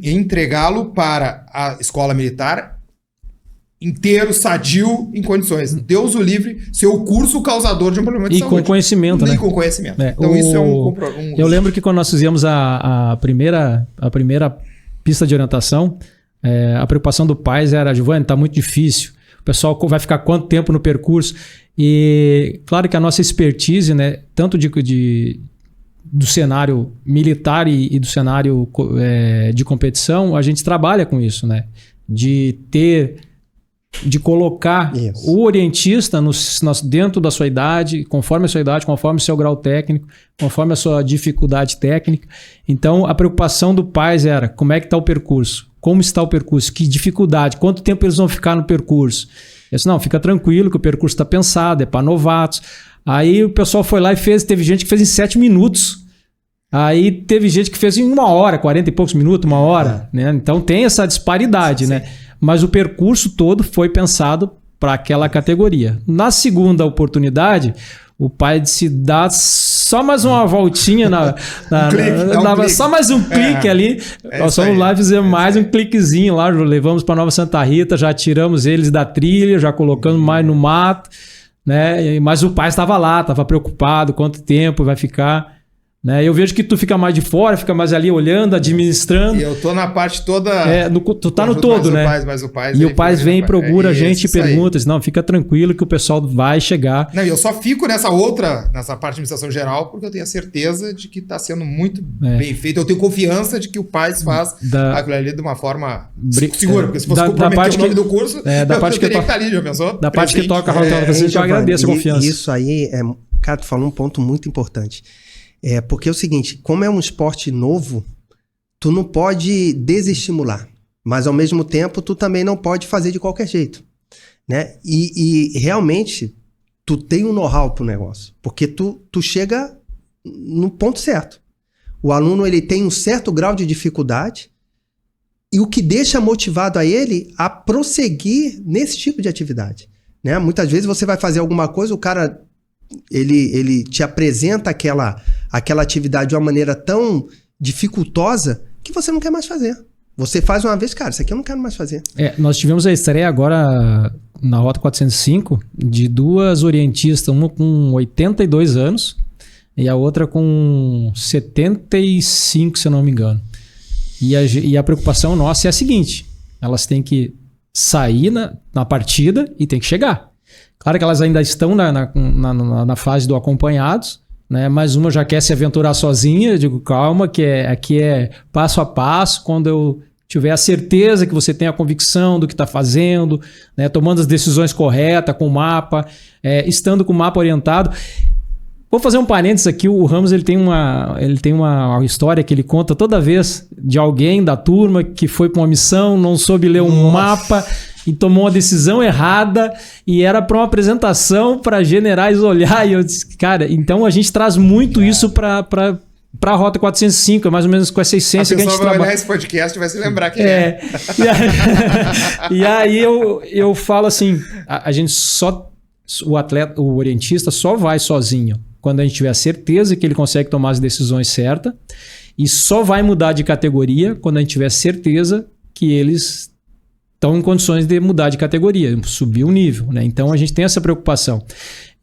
entregá-lo para a escola militar inteiro, sadio, em condições. Deus o livre, ser o curso causador de um problema de saúde. E com conhecimento, né? E com conhecimento. Então isso é um Eu lembro que quando nós fizemos a primeira pista de orientação, a preocupação do Paz era, Giovanni, tá muito difícil. O pessoal vai ficar quanto tempo no percurso? E claro que a nossa expertise, né, tanto do cenário militar e do cenário de competição, a gente trabalha com isso, né? De ter de colocar o orientista dentro da sua idade, conforme a sua idade, conforme o seu grau técnico, conforme a sua dificuldade técnica. Então, a preocupação do pais era como é que está o percurso, como está o percurso, que dificuldade, quanto tempo eles vão ficar no percurso. Eu disse, não, fica tranquilo que o percurso está pensado, é para novatos. Aí o pessoal foi lá e teve gente que fez em 7 minutos. Aí teve gente que fez em 1 hora, 40 e poucos minutos, 1 hora. Né? Então tem essa disparidade, né? Mas o percurso todo foi pensado para aquela categoria. Na segunda oportunidade, o pai disse dar só mais uma voltinha só mais um clique ali. Nós fomos lá e fizemos mais um cliquezinho lá, levamos para Nova Santa Rita, já tiramos eles da trilha, já colocamos mais no mato, né? Mas o pai estava lá, estava preocupado, quanto tempo vai ficar. Né? Eu vejo que tu fica mais de fora, fica mais ali olhando, administrando. E eu tô na parte toda... tu tá no todo, né? E o pai vem e procura a gente e pergunta, não, fica tranquilo que o pessoal vai chegar. Não, e eu só fico nessa parte de administração geral, porque eu tenho a certeza de que tá sendo muito bem feito. Eu tenho confiança de que o pai faz aquilo ali de uma forma segura, porque se fosse comprometer o nome do curso, da parte que tá ali, já pensou? Da parte que toca a Rota 405, eu agradeço a confiança. Isso aí, cara, tu falou um ponto muito importante. Porque é o seguinte, como é um esporte novo, tu não pode desestimular, mas ao mesmo tempo tu também não pode fazer de qualquer jeito, né? E realmente tu tem um know-how pro negócio, porque tu chega no ponto certo. O aluno ele tem um certo grau de dificuldade e o que deixa motivado a ele a prosseguir nesse tipo de atividade, né? Muitas vezes você vai fazer alguma coisa, o cara ele te apresenta aquela atividade de uma maneira tão dificultosa que você não quer mais fazer. Você faz uma vez, cara, isso aqui eu não quero mais fazer. Nós tivemos a estreia agora na Rota 405 de 2 orientistas, uma com 82 anos e a outra com 75, se eu não me engano. E a preocupação nossa é a seguinte, elas têm que sair na partida e tem que chegar. Claro que elas ainda estão na fase do acompanhados, né? Mas uma já quer se aventurar sozinha. Eu digo, calma, que aqui é passo a passo. Quando eu tiver a certeza que você tem a convicção do que está fazendo, né? Tomando as decisões corretas, com o mapa, estando com o mapa orientado. Vou fazer um parênteses aqui. O Ramos ele tem uma história que ele conta toda vez de alguém da turma que foi para uma missão, não soube ler um mapa e tomou uma decisão errada e era para uma apresentação para generais olhar. E eu disse, cara, então a gente traz muito isso para a Rota 405, é mais ou menos com essa essência que a gente trabalha. A pessoa vai olhar esse podcast e vai se lembrar que é. E aí eu falo assim, a gente só... O orientista só vai sozinho quando a gente tiver a certeza que ele consegue tomar as decisões certas e só vai mudar de categoria quando a gente tiver certeza que eles estão em condições de mudar de categoria, subir o nível, né? Então a gente tem essa preocupação.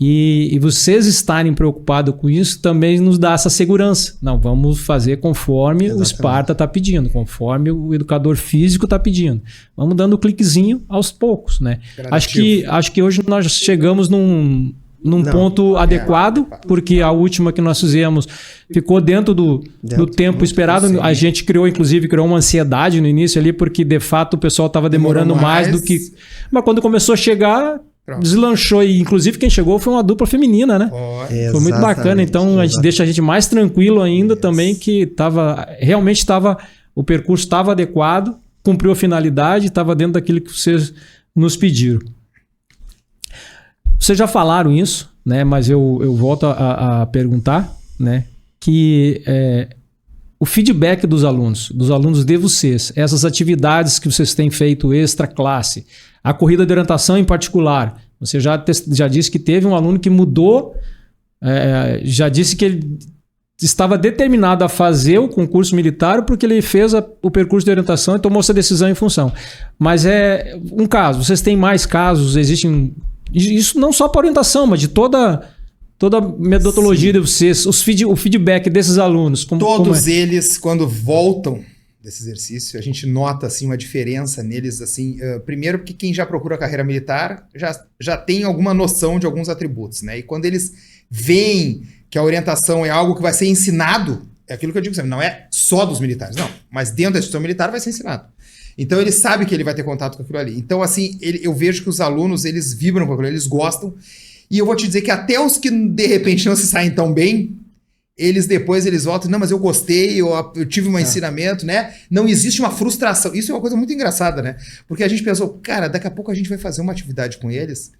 E vocês estarem preocupados com isso também nos dá essa segurança. Não, vamos fazer conforme Exatamente. O Sparta está pedindo, conforme o educador físico está pedindo. Vamos dando um cliquezinho aos poucos, né? Acho que hoje nós chegamos num ponto adequado, porque a última que nós fizemos ficou dentro do tempo esperado. Possível. A gente criou uma ansiedade no início ali, porque de fato o pessoal estava demorando mais do que... Mas quando começou a chegar... Pronto. Deslanchou, e inclusive quem chegou foi uma dupla feminina, né? Foi muito bacana, então a gente deixa a gente mais tranquilo ainda também, que realmente o percurso estava adequado, cumpriu a finalidade, estava dentro daquilo que vocês nos pediram. Vocês já falaram isso, né? Mas eu volto a perguntar, né? Que o feedback dos alunos de vocês, essas atividades que vocês têm feito extra classe, a corrida de orientação em particular, você já disse que teve um aluno que mudou, já disse que ele estava determinado a fazer o concurso militar porque ele fez o percurso de orientação e tomou essa decisão em função. Mas é um caso, vocês têm mais casos, existem... Isso não só para orientação, mas de toda a metodologia Sim. de vocês, o feedback desses alunos. Todos eles, quando voltam desse exercício, a gente nota assim, uma diferença neles. Assim, primeiro porque quem já procura a carreira militar já tem alguma noção de alguns atributos, né? E quando eles veem que a orientação é algo que vai ser ensinado, é aquilo que eu digo sempre, não é só dos militares, não. Mas dentro da instituição militar vai ser ensinado. Então ele sabe que ele vai ter contato com aquilo ali. Então assim, eu vejo que os alunos, eles vibram com aquilo, eles gostam. E eu vou te dizer que até os que de repente não se saem tão bem, eles voltam, não, mas eu gostei, eu tive um ensinamento, né? Não existe uma frustração. Isso é uma coisa muito engraçada, né? Porque a gente pensou, cara, daqui a pouco a gente vai fazer uma atividade com eles.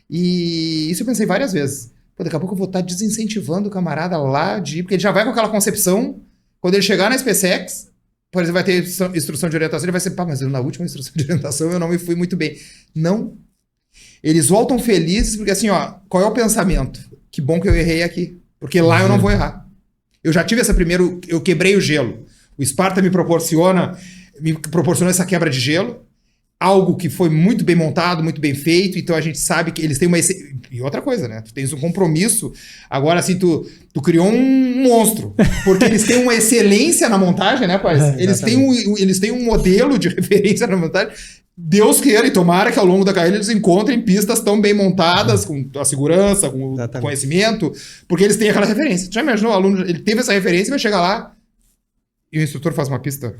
E isso eu pensei várias vezes. Pô, daqui a pouco eu vou estar desincentivando o camarada lá de ir, porque ele já vai com aquela concepção, quando ele chegar na SpaceX, por exemplo, vai ter instrução de orientação, ele vai ser, pá, mas na última instrução de orientação eu não me fui muito bem. Não. Eles voltam felizes, porque assim, ó, qual é o pensamento? Que bom que eu errei aqui, porque lá eu não vou errar. Eu já tive eu quebrei o gelo. O Sparta me proporcionou essa quebra de gelo, algo que foi muito bem montado, muito bem feito, então a gente sabe que eles têm uma... E outra coisa, né? Tu tens um compromisso, agora assim, tu criou um monstro, porque eles têm uma excelência na montagem, né, pai? Eles têm um modelo de referência na montagem. Deus queira e tomara que ao longo da carreira eles encontrem pistas tão bem montadas, com a segurança, com o conhecimento, porque eles têm aquela referência. Tu já imaginou? O aluno, ele teve essa referência e vai chegar lá e o instrutor faz uma pista.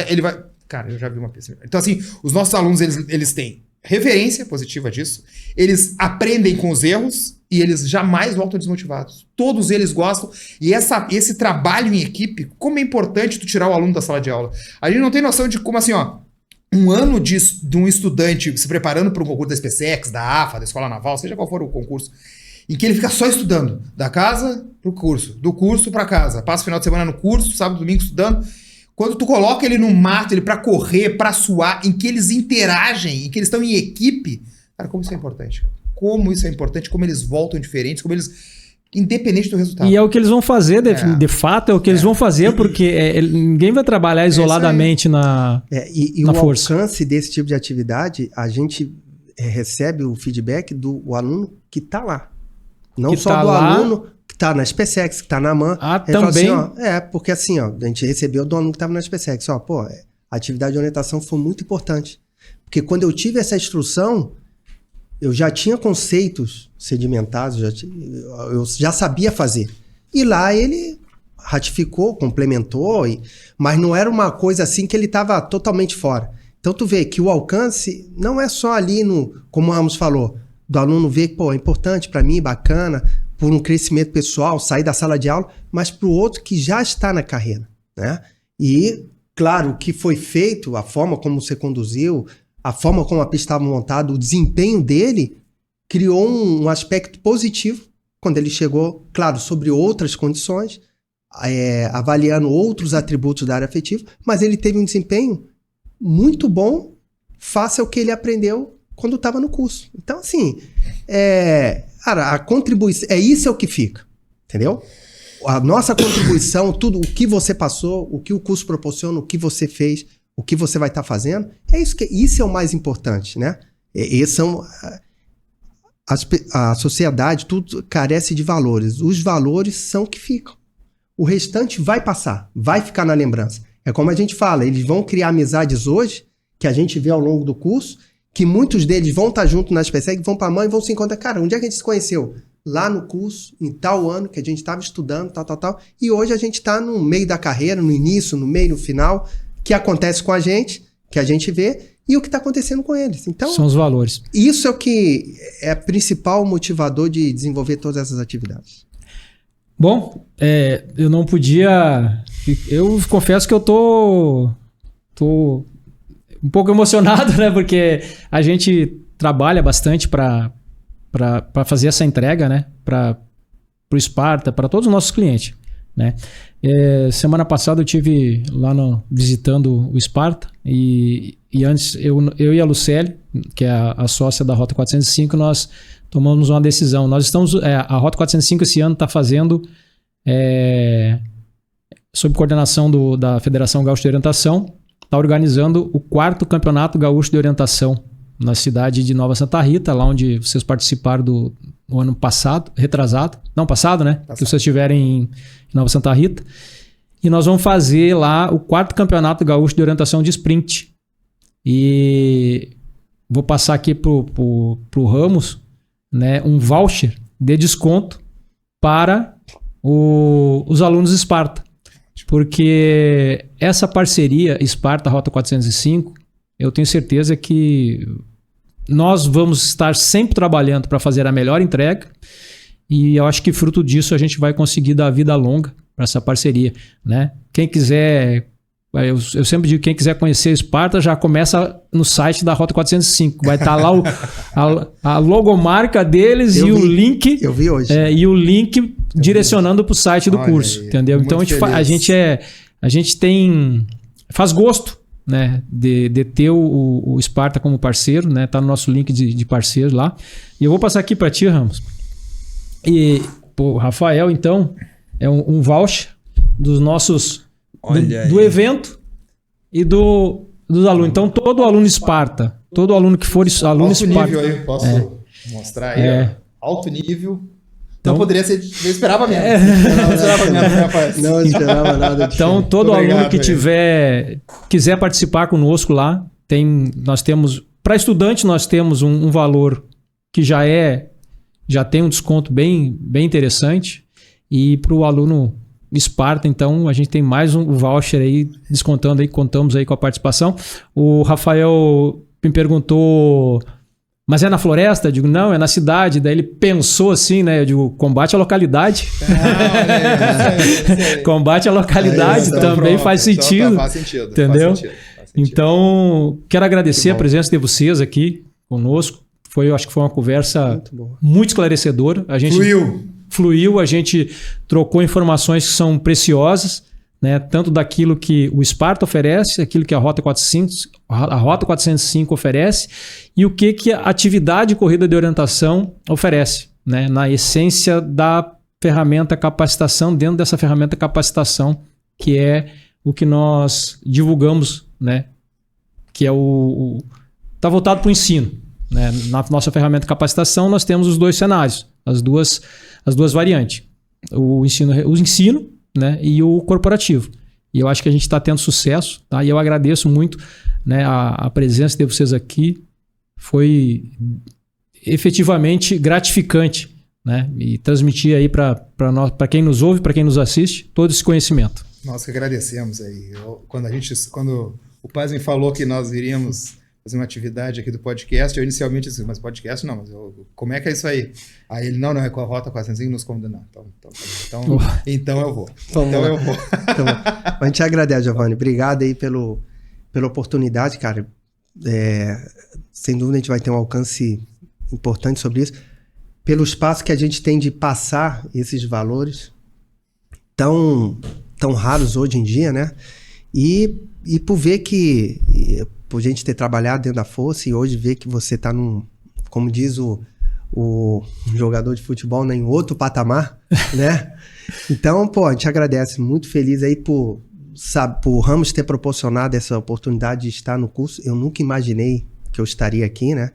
Ele vai... Cara, eu já vi uma pista. Então, assim, os nossos alunos, eles têm referência positiva disso, eles aprendem com os erros e eles jamais voltam desmotivados. Todos eles gostam. E esse trabalho em equipe, como é importante tu tirar o aluno da sala de aula. A gente não tem noção de como, assim, ó, um ano de um estudante se preparando para um concurso da SpaceX, da AFA, da Escola Naval, seja qual for o concurso, em que ele fica só estudando, da casa pro curso, do curso para casa, passa o final de semana no curso, sábado, domingo estudando. Quando tu coloca ele no mato, ele para correr, para suar, em que eles interagem, em que eles estão em equipe, cara, como isso é importante. Como isso é importante, como eles voltam diferentes, como eles... Independente do resultado. E é o que eles vão fazer, de fato, é o que eles vão fazer, porque ninguém vai trabalhar isoladamente na força. O alcance desse tipo de atividade, a gente recebe o feedback do aluno que está lá. Não só do aluno que está na SpaceX, que está na MAN. Também. Assim, porque assim, ó, a gente recebeu do aluno que estava na SpaceX. Ó, pô, a atividade de orientação foi muito importante. Porque quando eu tive essa instrução, eu já tinha conceitos sedimentados, eu já sabia fazer. E lá ele ratificou, complementou, mas não era uma coisa assim que ele estava totalmente fora. Então tu vê que o alcance não é só ali como o Ramos falou, do aluno ver que, pô, é importante para mim, bacana, por um crescimento pessoal, sair da sala de aula, mas para o outro que já está na carreira, né? E, claro, o que foi feito, a forma como você conduziu, a forma como a pista estava montada, o desempenho dele criou um aspecto positivo quando ele chegou, claro, sobre outras condições, avaliando outros atributos da área afetiva, mas ele teve um desempenho muito bom face ao que ele aprendeu quando estava no curso. Então, assim, cara, a contribuição, isso é o que fica, entendeu? A nossa contribuição, tudo o que você passou, o que o curso proporciona, o que você fez, o que você vai estar fazendo, isso é o mais importante, né? A sociedade, tudo carece de valores. Os valores são que ficam. O restante vai passar, vai ficar na lembrança. É como a gente fala, eles vão criar amizades hoje, que a gente vê ao longo do curso, que muitos deles vão estar junto na SpaceX, vão para a mãe e vão se encontrar. Cara, onde é que a gente se conheceu? Lá no curso, em tal ano, que a gente estava estudando, tal. E hoje a gente está no meio da carreira, no início, no meio, no final, que acontece com a gente, que a gente vê, e o que está acontecendo com eles. Então, são os valores. Isso é o que é o principal motivador de desenvolver todas essas atividades. Bom, eu não podia... Eu confesso que eu tô um pouco emocionado, né? Porque a gente trabalha bastante para fazer essa entrega, né? Para o Sparta, para todos os nossos clientes, né? Semana passada eu tive lá visitando o Sparta e antes eu e a Lucélia, que é a sócia da Rota 405, nós tomamos uma decisão. Nós estamos, a Rota 405 esse ano está fazendo, sob coordenação da Federação Gaúcha de Orientação, está organizando o 4º Campeonato Gaúcho de Orientação na cidade de Nova Santa Rita, lá onde vocês participaram do ano passado, retrasado. Não, passado, né? Passado. Que vocês estiverem em Nova Santa Rita. E nós vamos fazer lá o 4º Campeonato Gaúcho de Orientação de Sprint. E vou passar aqui pro Ramos, né, um voucher de desconto para os alunos Sparta. porque essa parceria Sparta Rota 405, eu tenho certeza que nós vamos estar sempre trabalhando para fazer a melhor entrega, e eu acho que fruto disso a gente vai conseguir dar vida longa para essa parceria, né? Quem quiser, eu sempre digo, quem quiser conhecer Sparta já começa no site da Rota 405, vai estar lá a logomarca deles e o link. Eu vi hoje. E o link direcionando para o site do curso, entendeu? Então a gente faz gosto, né, de ter o Sparta como parceiro, né? Tá no nosso link de parceiros lá. E eu vou passar aqui para ti, Ramos. E o Rafael, então, é um voucher dos nossos do evento e dos alunos. Então, todo aluno Sparta, todo aluno que for aluno alto Sparta. Nível aí, posso mostrar aí, ó. Alto nível. Então poderia ser. Eu esperava menos. Não esperava nada. Então, todo aluno que quiser participar conosco lá, nós temos. Para estudante, nós temos um valor que já tem um desconto bem interessante. E para o aluno Sparta, então, a gente tem mais um voucher aí, descontando aí, contamos aí com a participação. O Rafael me perguntou, mas é na floresta? Eu digo, não, é na cidade. Daí ele pensou assim, né? Eu digo, combate à localidade. Combate à localidade também faz sentido. Faz sentido. Entendeu? Faz sentido. Então, quero agradecer a presença de vocês aqui conosco. Acho que foi uma conversa muito esclarecedora. A gente fluiu, a gente trocou informações que são preciosas, né? Tanto daquilo que o Sparta oferece, aquilo que a Rota 405 oferece e o que a atividade de corrida de orientação oferece, né? Na essência da ferramenta capacitação, dentro dessa ferramenta capacitação, que é o que nós divulgamos, né? Que é está voltado para o ensino. Né? Na nossa ferramenta de capacitação, nós temos os dois cenários, as duas variantes. O ensino, né? E o corporativo. E eu acho que a gente está tendo sucesso. Tá? E eu agradeço muito, né, a presença de vocês aqui. Foi efetivamente gratificante, né? E transmitir aí para quem nos ouve, para quem nos assiste, todo esse conhecimento. Nós que agradecemos aí. Quando o Paz me falou que nós iríamos fazer uma atividade aqui do podcast, eu inicialmente disse, mas podcast não, mas como é que é isso aí? Aí ele, não, é com a Rota 405 nos convida, não. Então eu vou. Então, a gente agradece, Giovanni. Obrigado aí pela oportunidade, cara. Sem dúvida a gente vai ter um alcance importante sobre isso. Pelo espaço que a gente tem de passar esses valores tão raros hoje em dia, né? E por ver que... por gente ter trabalhado dentro da força e hoje ver que você está como diz o jogador de futebol, né, em outro patamar, né? Então, a gente agradece, muito feliz aí por Ramos ter proporcionado essa oportunidade de estar no curso. Eu nunca imaginei que eu estaria aqui, né?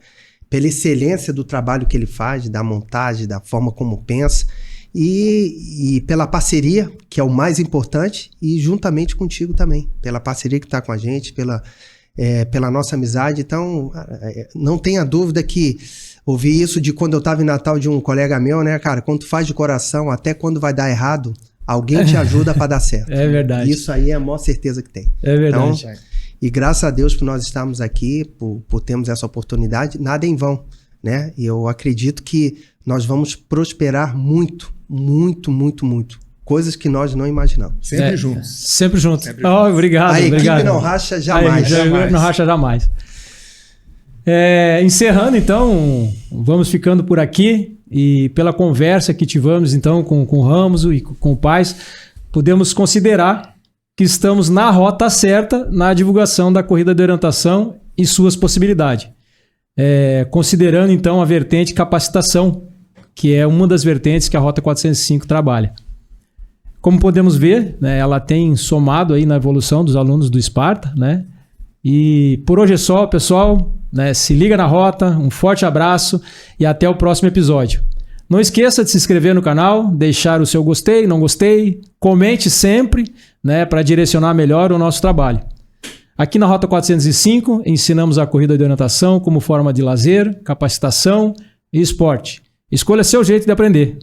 Pela excelência do trabalho que ele faz, da montagem, da forma como pensa e pela parceria, que é o mais importante, e juntamente contigo também, pela parceria que está com a gente, pela nossa amizade. Então, não tenha dúvida que ouvi isso de quando eu estava em Natal de um colega meu, né, cara? Quando tu faz de coração, até quando vai dar errado, alguém te ajuda para dar certo. É verdade. Isso aí é a maior certeza que tem. É verdade. Então, e graças a Deus por nós estarmos aqui, por termos essa oportunidade, nada em vão, né? E eu acredito que nós vamos prosperar muito, muito, muito, muito. Coisas que nós não imaginamos. Sempre juntos. Sempre juntos. Obrigado. A equipe obrigado. não racha jamais. A equipe não racha jamais. Encerrando, então, vamos ficando por aqui. E pela conversa que tivemos, então, com o Ramos e com o Paz, podemos considerar que estamos na rota certa na divulgação da corrida de orientação e suas possibilidades. Considerando, então, a vertente capacitação, que é uma das vertentes que a Rota 405 trabalha. Como podemos ver, né, ela tem somado aí na evolução dos alunos do Sparta, né? E por hoje é só, pessoal, né? Se liga na rota, um forte abraço e até o próximo episódio. Não esqueça de se inscrever no canal, deixar o seu gostei, não gostei, comente sempre, né, para direcionar melhor o nosso trabalho. Aqui na Rota 405, ensinamos a corrida de orientação como forma de lazer, capacitação e esporte. Escolha seu jeito de aprender.